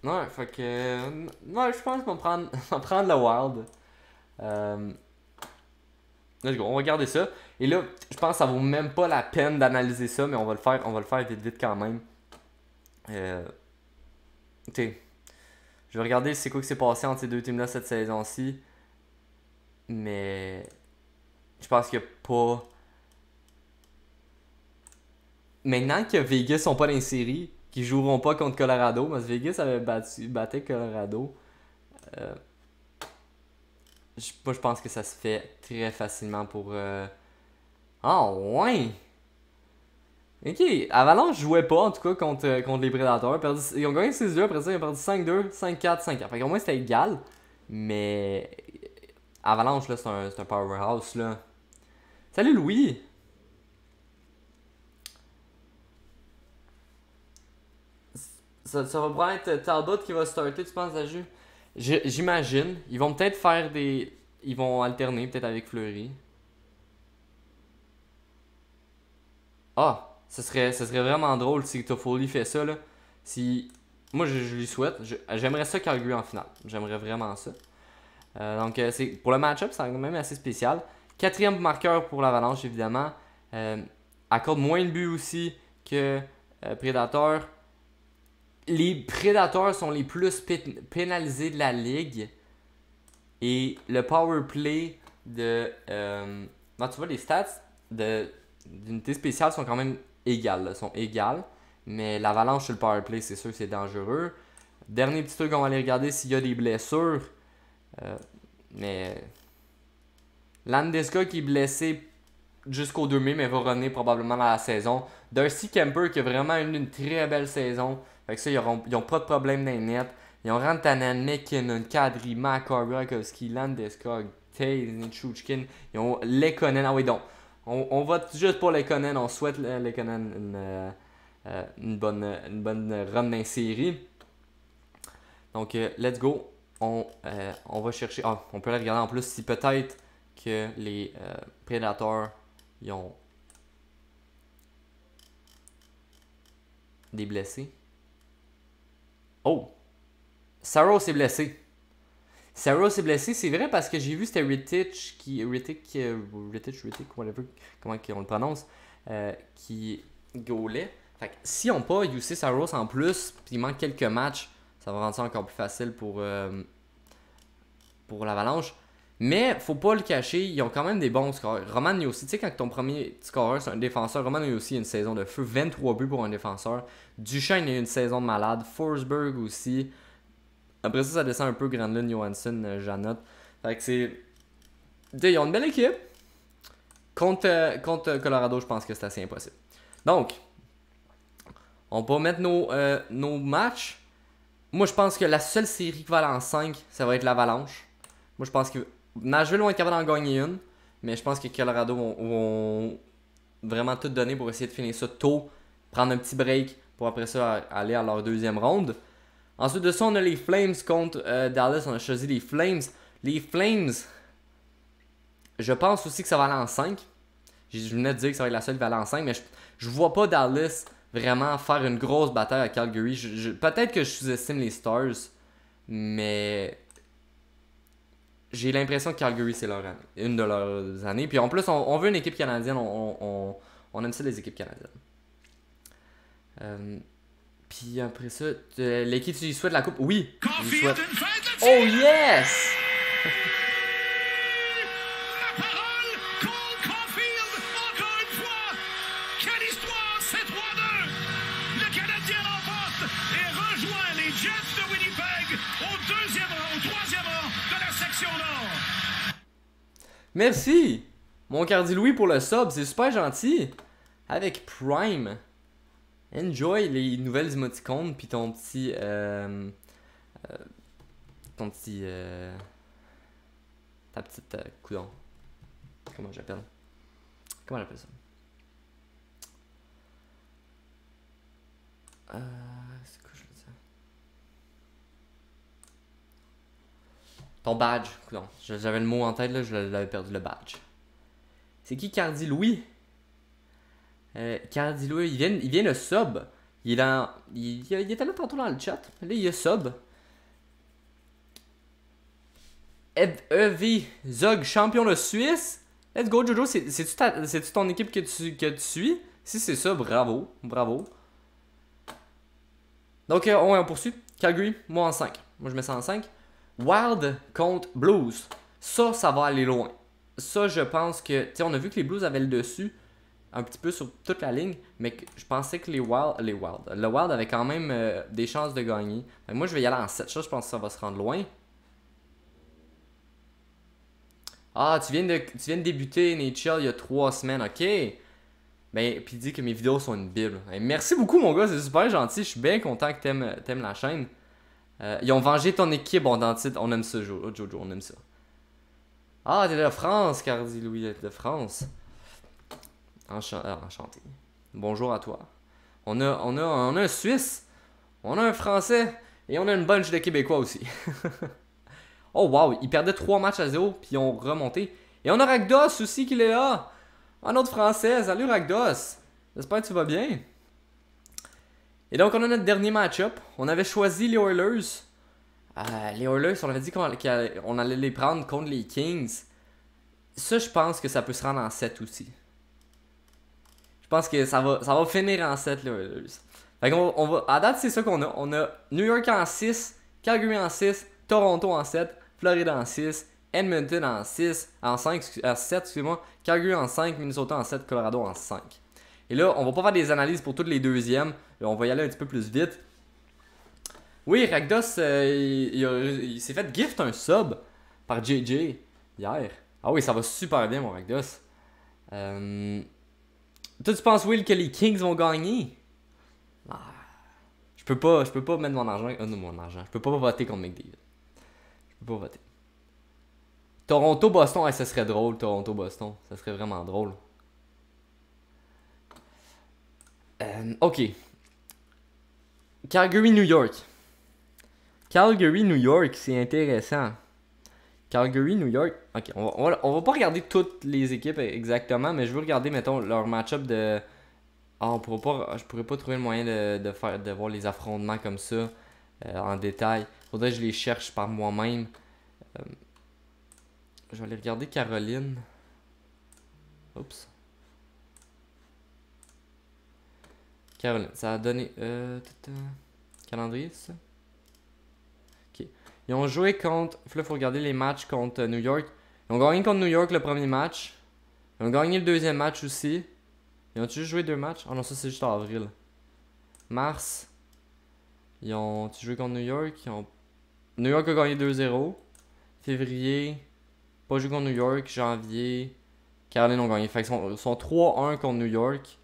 Ouais, fait que. Ouais, je pense qu'on va prendre le Wild. Let's go, on va regarder ça. Et là, je pense que ça vaut même pas la peine d'analyser ça, mais on va le faire vite quand même. Écoutez, je vais regarder c'est quoi qui s'est passé entre ces deux teams-là cette saison-ci. Mais je pense qu'il n'y a pas. Maintenant que Vegas sont pas dans les séries, qu'ils joueront pas contre Colorado, parce que Vegas avait battu Colorado. Moi, je pense que ça se fait très facilement pour. Ah, ouais! Ok, Avalanche jouait pas en tout cas contre les Prédateurs. Ils ont gagné 6-2, après ça ils ont perdu 5-2, 5-4, 5-4. Fait qu'au moins c'était égal. Mais Avalanche là, c'est un powerhouse là. Salut Louis! Ça va probablement être Talbot qui va starter, tu penses, à jeu? J'imagine. Ils vont peut-être faire des. Ils vont alterner peut-être avec Fleury. Ah! Ça serait vraiment drôle si Toffoli fait ça là. Si. Moi je lui souhaite. J'aimerais ça Calgary en finale. J'aimerais vraiment ça. Donc c'est pour le match-up, c'est quand même assez spécial. Quatrième marqueur pour l'Avalanche évidemment. Accorde moins de buts aussi que Predator. Les Prédateurs sont les plus pénalisés de la ligue. Et le power play de. Tu vois, les stats d'unité spéciale sont quand même égales. Là, sont égales. Mais l'Avalanche sur le power play, c'est sûr que c'est dangereux. Dernier petit truc, on va aller regarder s'il y a des blessures. Mais. Landeskog qui est blessé jusqu'au 2 mai, mais va revenir probablement dans la saison. Darcy Kemper qui a vraiment une très belle saison. Fait que ça, ils ont pas de problème dans les nets. Ils ont Rantanen, McKinnon, Kadri, Makar, Rakowski, Landeskog, Taze, Nichuchkin. Ils ont Lekonen. Ah oui, donc. On vote juste pour Lekonen. On souhaite Lekonen une bonne run dans les séries. Donc, let's go. On va chercher. Ah, on peut aller regarder en plus si peut-être que les Predators ils ont des blessés. Oh! Saros est blessé. Saros est blessé, c'est vrai parce que j'ai vu c'était Rittich, whatever, comment on le prononce, qui goalait. Fait que si on pas UC Saros en plus, puis il manque quelques matchs, ça va rendre ça encore plus facile pour l'Avalanche. Mais faut pas le cacher, ils ont quand même des bons scores. Roman Josi, tu sais, quand ton premier scoreur c'est un défenseur, Roman Josi a une saison de feu, 23 buts pour un défenseur. Duchesne a eu une saison de malade, Forsberg aussi. Après ça descend un peu Granlund, Johansson, Janot. Fait que c'est. Ils ont une belle équipe. Contre Colorado, je pense que c'est assez impossible. Donc, on va mettre nos matchs. Moi, je pense que la seule série qui va aller en 5, ça va être l'Avalanche. Moi, je pense que Nashville vont être capables d'en gagner une. Mais je pense que Colorado vont vraiment tout donner pour essayer de finir ça tôt. Prendre un petit break pour après ça aller à leur deuxième ronde. Ensuite de ça, on a les Flames contre Dallas. On a choisi les Flames. Les Flames, je pense aussi que ça va aller en 5. Je venais de dire que ça va être la seule qui va aller en 5. Mais je vois pas Dallas vraiment faire une grosse bataille à Calgary. Peut-être que je sous-estime les Stars. Mais j'ai l'impression que Calgary, c'est leur année, une de leurs années. Puis en plus, on veut une équipe canadienne. On aime ça, les équipes canadiennes. Puis après ça, l'équipe, tu lui souhaites la coupe? Oui, je lui souhaite. Oh yes! La parole, Cole Caulfield, encore une fois! Quelle histoire, c'est 3-2! Le Canadien l'emporte et rejoint les Jets de Winnipeg au troisième rang de la section nord. Merci! Mon Cardi Louis pour le sub, c'est super gentil. Avec Prime. Enjoy les nouvelles émoticônes, puis ton petit. Ton petit. Ta petite. Coudon. Comment j'appelle Comment j'appelle ça C'est quoi je veux dire Ton badge. Coudon. J'avais le mot en tête, là, je l'avais perdu, le badge. C'est qui Cardi Louis Cardi Louis, il vient de sub. Il était là tantôt dans le chat. Là, il est sub. EV Zog, champion de Suisse. Let's go, Jojo. C'est-tu ton équipe que tu suis? Si c'est ça, bravo. Bravo. Donc, on poursuit. Calgary, moi en 5. Moi, je mets ça en 5. Wild contre Blues. Ça va aller loin. Ça, je pense que. Tu sais, on a vu que les Blues avaient le dessus un petit peu sur toute la ligne, mais je pensais que le Wild avait quand même des chances de gagner. Donc, moi, je vais y aller en 7. Ça, je pense que ça va se rendre loin. Ah, tu viens de débuter NHL il y a 3 semaines, ok. Ben, puis dis que mes vidéos sont une bible. Hey, merci beaucoup, mon gars, c'est super gentil. Je suis bien content que t'aimes la chaîne. Ils ont vengé ton équipe, on aime ça, Jojo, on aime ça. Ah, t'es de France, Cardi Louis, de France. Enchanté. Bonjour à toi. On a un Suisse, on a un Français, et on a une bunch de Québécois aussi. Oh wow, ils perdaient 3 matchs à 0, puis ils ont remonté. Et on a Ragdos aussi qui est là. Un autre Français, salut Ragdos. J'espère que tu vas bien. Et donc on a notre dernier match-up. On avait choisi les Oilers. Les Oilers, on avait dit qu'on allait les prendre contre les Kings. Ça, je pense que ça peut se rendre en 7 aussi. Je pense que ça va finir en 7, les Oilers. Fait qu'on va, à date, c'est ça qu'on a. On a New York en 6, Calgary en 6, Toronto en 7, Floride en 6, Edmonton en 6, en 5, en 7, excusez-moi, Calgary en 5, Minnesota en 7, Colorado en 5. Et là, on va pas faire des analyses pour toutes les deuxièmes. On va y aller un petit peu plus vite. Oui, Ragdos, il s'est fait gift un sub par JJ hier. Ah oui, ça va super bien, mon Ragdos. Toi, tu penses, Will, que les Kings vont gagner? Ah, je peux pas mettre mon argent. Non, mon argent. Je peux pas voter contre McDavid. Je peux pas voter. Toronto-Boston, ça serait drôle, Toronto-Boston. Ça serait vraiment drôle. Ok. Calgary-New York. Calgary-New York, c'est intéressant. Calgary-New York. Ok, on va pas regarder toutes les équipes exactement, mais je veux regarder, mettons, leur match-up de. Ah, je pourrais pas trouver le moyen de voir les affrontements comme ça en détail. Faudrait que je les cherche par moi-même. Je vais aller regarder Caroline. Oups. Caroline, ça a donné. Calendrier, c'est ça? Ok. Ils ont joué contre. Là, il faut regarder les matchs contre New York. Ils ont gagné contre New York le premier match. Ils ont gagné le deuxième match aussi. Ils ont-tu juste joué 2 matchs? Ah non, ça c'est juste en avril. Mars. Ils ont-tu joué contre New York? New York a gagné 2-0. Février. Pas joué contre New York. Janvier. Caroline ont gagné. Fait qu'ils sont 3-1 contre New York.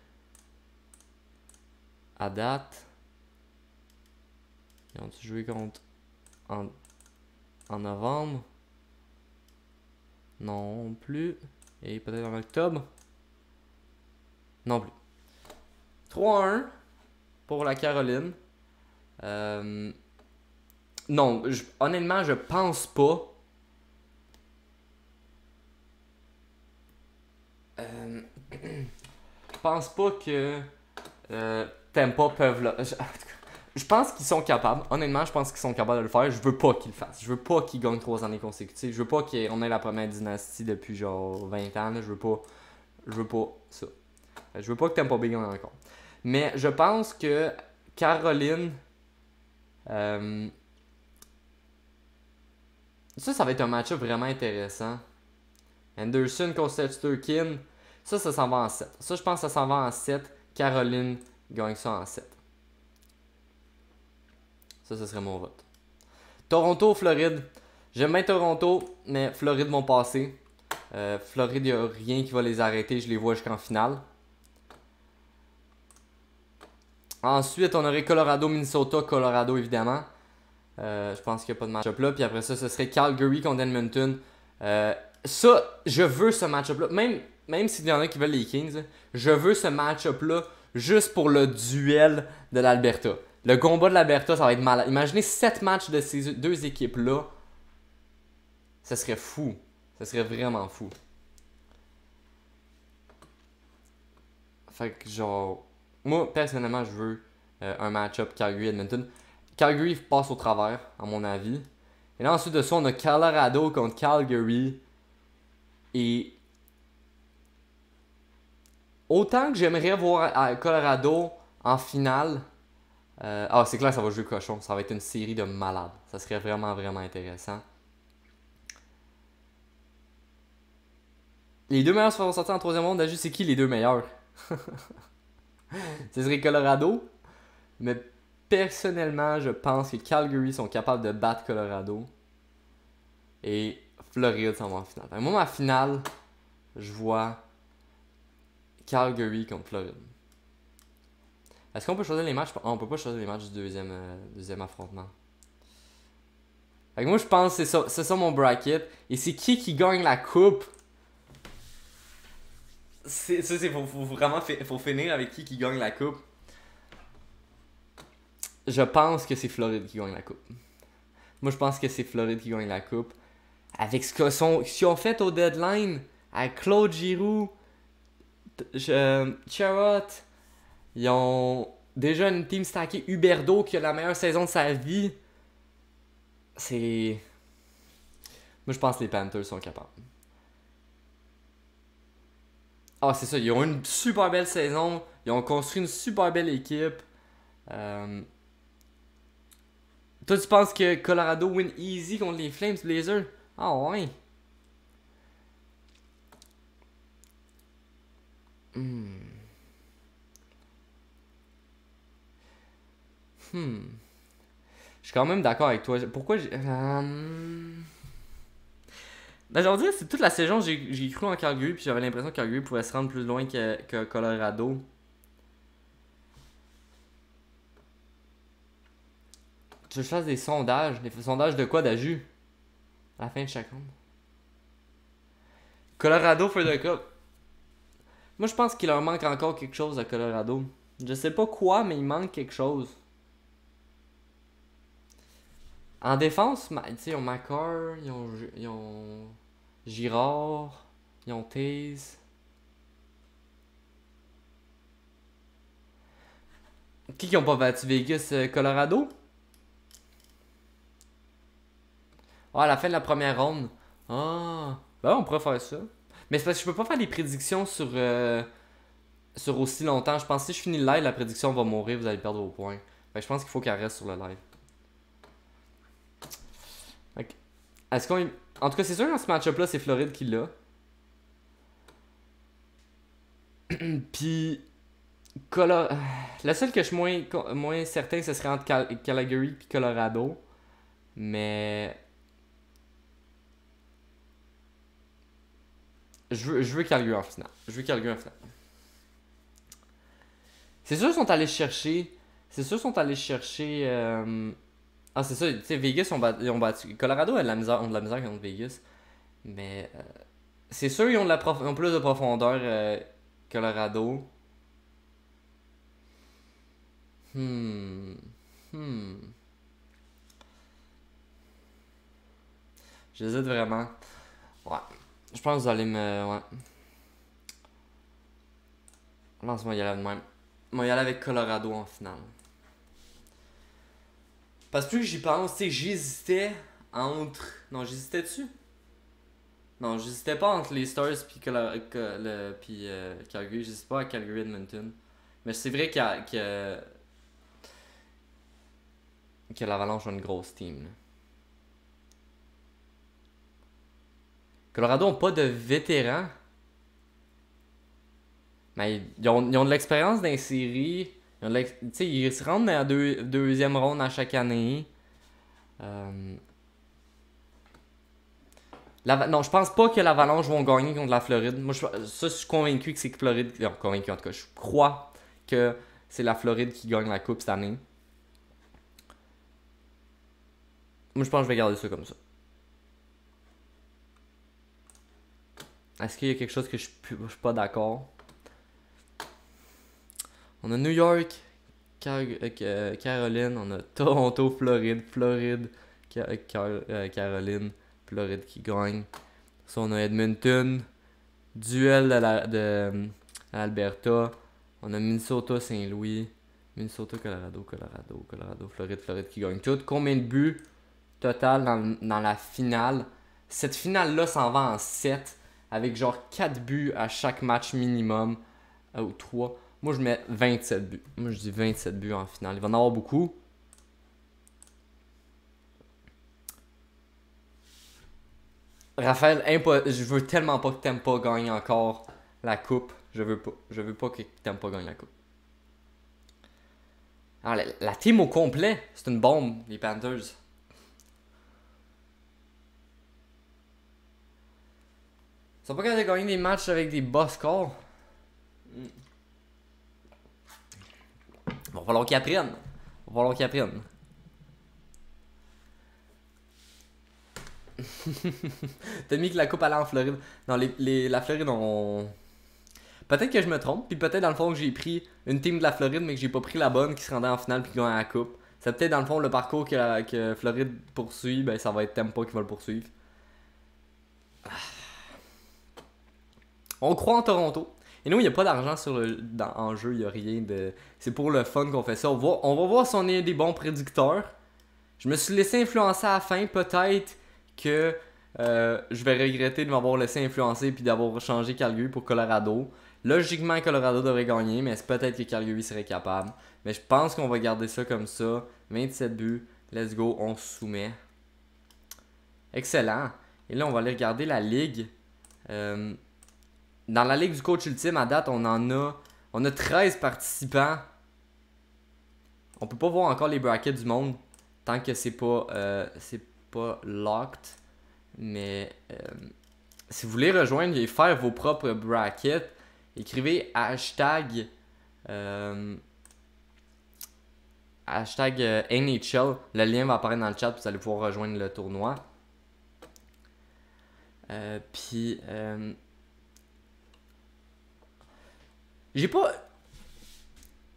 À date. Ils ont-tu joué contre. En novembre? Non plus. Et peut-être en octobre? Non plus. 3-1 pour la Caroline. Non, honnêtement, je pense pas. Je pense pas que Tampa peuvent je pense qu'ils sont capables. Honnêtement, je pense qu'ils sont capables de le faire. Je veux pas qu'ils le fassent. Je veux pas qu'ils gagnent 3 années consécutives. Je veux pas qu'on ait la première dynastie depuis genre 20 ans. Là. Je veux pas ça. Je veux pas que Tampa Bay gagne encore. Mais je pense que Caroline. Ça va être un match-up vraiment intéressant. Anderson contre Shesterkin. Ça s'en va en 7. Ça, je pense que ça s'en va en 7. Caroline gagne ça en 7. Ça, ce serait mon vote. Toronto, Floride. J'aime bien Toronto, mais Floride vont passer. Floride, il n'y a rien qui va les arrêter. Je les vois jusqu'en finale. Ensuite, on aurait Colorado, Minnesota, Colorado évidemment. Je pense qu'il n'y a pas de match-up là. Puis après ça, ce serait Calgary contre Edmonton. Ça, je veux ce match-up là. Même s'il y en a qui veulent les Kings, je veux ce match-up là juste pour le duel de l'Alberta. Le combat de l'Alberta, ça va être malade. Imaginez 7 matchs de ces deux équipes-là. Ça serait fou. Ça serait vraiment fou. Fait que genre... Moi, personnellement, je veux un match-up Calgary-Edmonton. Calgary passe au travers, à mon avis. Et là, ensuite de ça, on a Colorado contre Calgary. Et... Autant que j'aimerais voir Colorado en finale... c'est clair, ça va jouer cochon. Ça va être une série de malades. Ça serait vraiment, vraiment intéressant. Les deux meilleurs se feront sortir en troisième ronde. D'ajouter, c'est qui les deux meilleurs? Ce serait Colorado. Mais personnellement, je pense que Calgary sont capables de battre Colorado. Et Floride s'en va en finale. Moi, ma finale, je vois Calgary contre Floride. Est-ce qu'on peut choisir les matchs? On peut pas choisir les matchs du deuxième affrontement. Fait que moi, je pense que c'est ça mon bracket. Et c'est qui gagne la coupe? Faut finir avec qui gagne la coupe. Je pense que c'est Floride qui gagne la coupe. Moi, je pense que c'est Floride qui gagne la coupe. Avec ce qu'ils ont fait au deadline, avec Claude Giroux, Charrot, ils ont déjà une team stackée. Huberdeau qui a la meilleure saison de sa vie. C'est... Moi, je pense que les Panthers sont capables. Ah, c'est ça. Ils ont une super belle saison. Ils ont construit une super belle équipe. Toi, tu penses que Colorado win easy contre les Flames Blazers? Ah ouais. Je suis quand même d'accord avec toi. Pourquoi j'ai... Ben, je veux dire, c'est toute la saison, j'ai cru en Calgary, puis j'avais l'impression que Calgary pouvait se rendre plus loin que Colorado. Je fasse des sondages. Des sondages de quoi, d'Aju? À la fin de chaque ronde. Colorado for the Cup. Moi, je pense qu'il leur manque encore quelque chose à Colorado. Je sais pas quoi, mais il manque quelque chose. En défense, tu sais, ils ont Makar, ils ont Girard, ils ont Taze. Qui ont pas battu Vegas? Colorado? Ah, à la fin de la première ronde. Ah, ben on pourrait faire ça. Mais c'est parce que je peux pas faire des prédictions sur aussi longtemps. Je pense que si je finis le live, la prédiction va mourir, vous allez perdre vos points. Fait que je pense qu'il faut qu'elle reste sur le live. Est-ce qu'on... En tout cas, c'est sûr que dans ce match-up-là, c'est Floride qui l'a. Puis... Le seul que je suis moins certain, ce serait entre Calgary et Colorado. Mais... Je veux Calgary en finale. C'est sûr qu'ils sont allés chercher... Ah, c'est ça, tu sais, Vegas ils ont battu. Colorado ont de la misère contre Vegas. Mais c'est sûr ils ont plus de profondeur Colorado. J'hésite vraiment. Ouais. Je pense que vous allez me... Ouais. Lance-moi y aller de même. Moi y aller avec Colorado en finale. Parce que plus que j'y pense, tu sais, j'hésitais entre... Non, j'hésitais dessus. Non, j'hésitais pas entre les Stars puis Calgary. J'hésitais pas à Calgary Edmonton. Mais c'est vrai que l'Avalanche a une grosse team. Là. Colorado n'a pas de vétérans. Mais ils ont de l'expérience dans les séries. Ils se rendent dans la deuxième ronde à chaque année. Non, je pense pas que l'Avalanche vont gagner contre la Floride. Moi, je suis convaincu que c'est que Floride... Non, convaincu en tout cas. Je crois que c'est la Floride qui gagne la coupe cette année. Moi, je pense que je vais garder ça comme ça. Est-ce qu'il y a quelque chose que je suis pas d'accord? On a New York, Caroline, on a Toronto, Floride, Caroline, Floride qui gagne. Ça, on a Edmonton, duel de Alberta. On a Minnesota, Saint-Louis, Minnesota, Colorado, Floride qui gagne tout. Combien de buts total dans la finale? Cette finale-là s'en va en 7 avec genre 4 buts à chaque match minimum. Ou 3. Moi, je mets 27 buts. Moi, je dis 27 buts en finale. Il va en avoir beaucoup. Raphaël, je veux tellement pas que Tampa gagne encore la coupe. Je veux pas. Je veux pas que Tampa gagne la coupe. Alors, la team au complet, c'est une bombe, les Panthers. Ils sont pas capables de gagner des matchs avec des bas scores. Il va falloir qu'ils apprennent. T'as mis que la coupe allait en Floride. Non, la Floride, on... Peut-être que je me trompe, puis peut-être dans le fond que j'ai pris une team de la Floride, mais que j'ai pas pris la bonne qui se rendait en finale puis qui gagne la coupe. C'est peut-être dans le fond le parcours que Floride poursuit, ben ça va être Tampa qui va le poursuivre. On croit en Toronto. Et nous, il n'y a pas d'argent en jeu, il n'y a rien de... C'est pour le fun qu'on fait ça. On va voir si on est des bons prédicteurs. Je me suis laissé influencer à la fin, peut-être que je vais regretter de m'avoir laissé influencer puis d'avoir changé Calgary pour Colorado. Logiquement, Colorado devrait gagner, mais c'est peut-être que Calgary serait capable. Mais je pense qu'on va garder ça comme ça. 27 buts, let's go, on se soumet. Excellent. Et là, on va aller regarder la ligue. Dans la ligue du coach ultime, à date, on a 13 participants. On peut pas voir encore les brackets du monde tant que c'est pas locked. Mais si vous voulez rejoindre et faire vos propres brackets, écrivez hashtag NHL. Le lien va apparaître dans le chat, puis vous allez pouvoir rejoindre le tournoi. Puis j'ai pas.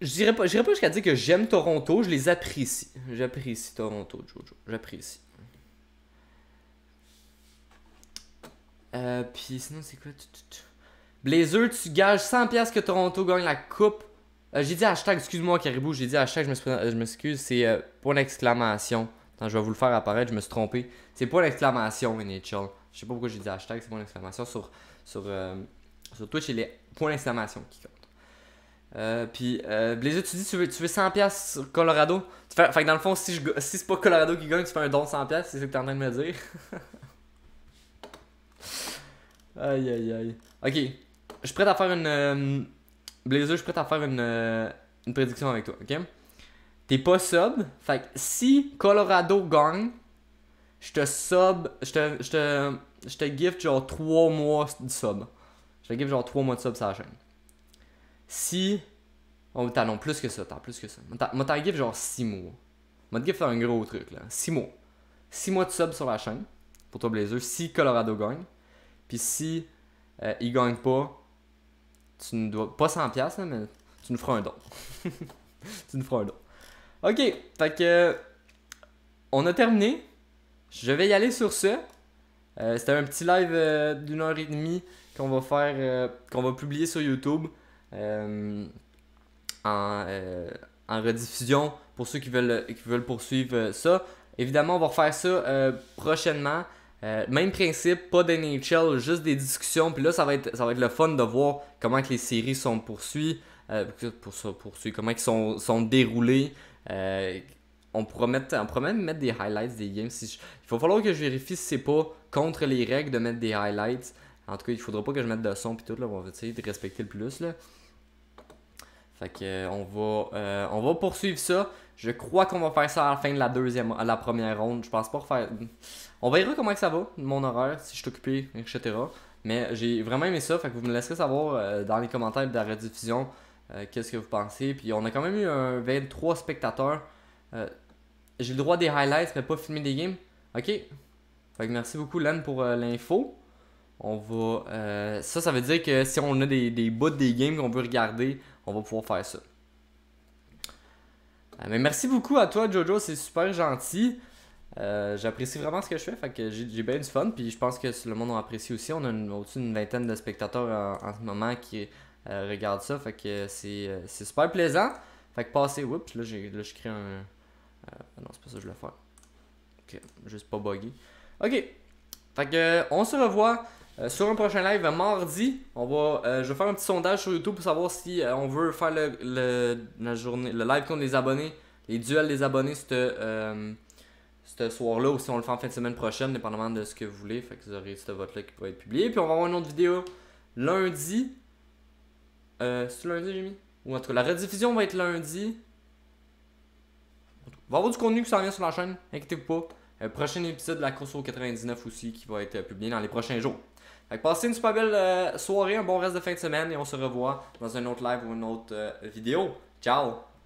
J'irais pas jusqu'à dire que j'aime Toronto, je les apprécie. J'apprécie Toronto, Jojo. J'apprécie. Puis sinon, c'est quoi? Blazer, tu gages 100$ que Toronto gagne la coupe. J'ai dit hashtag, excuse-moi Caribou, j'ai dit hashtag, je m'excuse, c'est point d'exclamation. Attends, je vais vous le faire apparaître, je me suis trompé. C'est point d'exclamation, NHL. Je sais pas pourquoi j'ai dit hashtag, c'est point d'exclamation. Sur Twitch, c'est les points d'exclamation qui comptent. Puis Blazer, tu dis tu veux 100$ sur Colorado. Fait que dans le fond, si c'est pas Colorado qui gagne, tu fais un don de 100$, c'est ça que t'es en train de me dire. Aïe aïe aïe. Ok, je suis prêt à faire Blazer, je suis prêt à faire une prédiction avec toi, ok? T'es pas sub, fait que si Colorado gagne, je te gift genre 3 mois de sub. Je te gift genre 3 mois de sub sur la chaîne. Si... Oh, t'as non, plus que ça, Moi, t'as gift genre 6 mois. Moi, t'as gift un gros truc, là. 6 mois. 6 mois de sub sur la chaîne, pour toi, Blazer, si Colorado gagne. Puis si il gagne pas, tu ne dois... Pas 100$, là, mais tu nous feras un don. Ok, fait que... on a terminé. Je vais y aller sur ce. C'était un petit live d'1h30 qu'on va faire... qu'on va publier sur YouTube. En rediffusion pour ceux qui veulent poursuivre ça. Évidemment, on va refaire ça prochainement. Même principe, pas d'NHL, juste des discussions. Puis là, ça va être le fun de voir comment que les séries sont poursuivies, comment ils sont déroulées. On pourra même mettre des highlights des games. Il va falloir que je vérifie si c'est pas contre les règles de mettre des highlights. En tout cas, il faudra pas que je mette de son puis tout. Là, on va essayer de respecter le plus. Là. Fait que on va poursuivre ça. Je crois qu'on va faire ça à la fin de la première ronde. Je pense pas refaire. On verra comment que ça va, mon horaire, si je suis occupé, etc. Mais j'ai vraiment aimé ça. Fait que vous me laisserez savoir dans les commentaires de la rediffusion qu'est-ce que vous pensez. Puis on a quand même eu 23 spectateurs. J'ai le droit des highlights, mais pas filmer des games. Ok. Fait que merci beaucoup, Len, pour l'info. On va. Ça veut dire que si on a des bouts des games qu'on veut regarder, on va pouvoir faire ça. Mais merci beaucoup à toi, Jojo, c'est super gentil. J'apprécie vraiment ce que je fais, fait que j'ai bien du fun, puis je pense que le monde en apprécie aussi. On a au-dessus d'une vingtaine de spectateurs en ce moment qui regardent ça, fait que c'est super plaisant. Fait que passez, oups, là je crée un. Non, c'est pas ça que je voulais faire. Ok, juste pas buggy. Ok, fait que on se revoit sur un prochain live mardi. Je vais faire un petit sondage sur YouTube pour savoir si on veut faire la journée, le live contre les abonnés, les duels des abonnés, ce soir-là, ou si on le fait en fin de semaine prochaine, dépendamment de ce que vous voulez. Fait que vous aurez ce vote-là qui va être publié. Puis on va avoir une autre vidéo lundi. C'est lundi, j'ai mis? Ou en tout cas, la rediffusion va être lundi. Il va y avoir du contenu qui s'en vient sur la chaîne, inquiétez-vous pas. Prochain épisode de la course au 99 aussi qui va être publié dans les prochains jours. Fait que passez une super belle soirée, un bon reste de fin de semaine et on se revoit dans un autre live ou une autre vidéo. Ciao!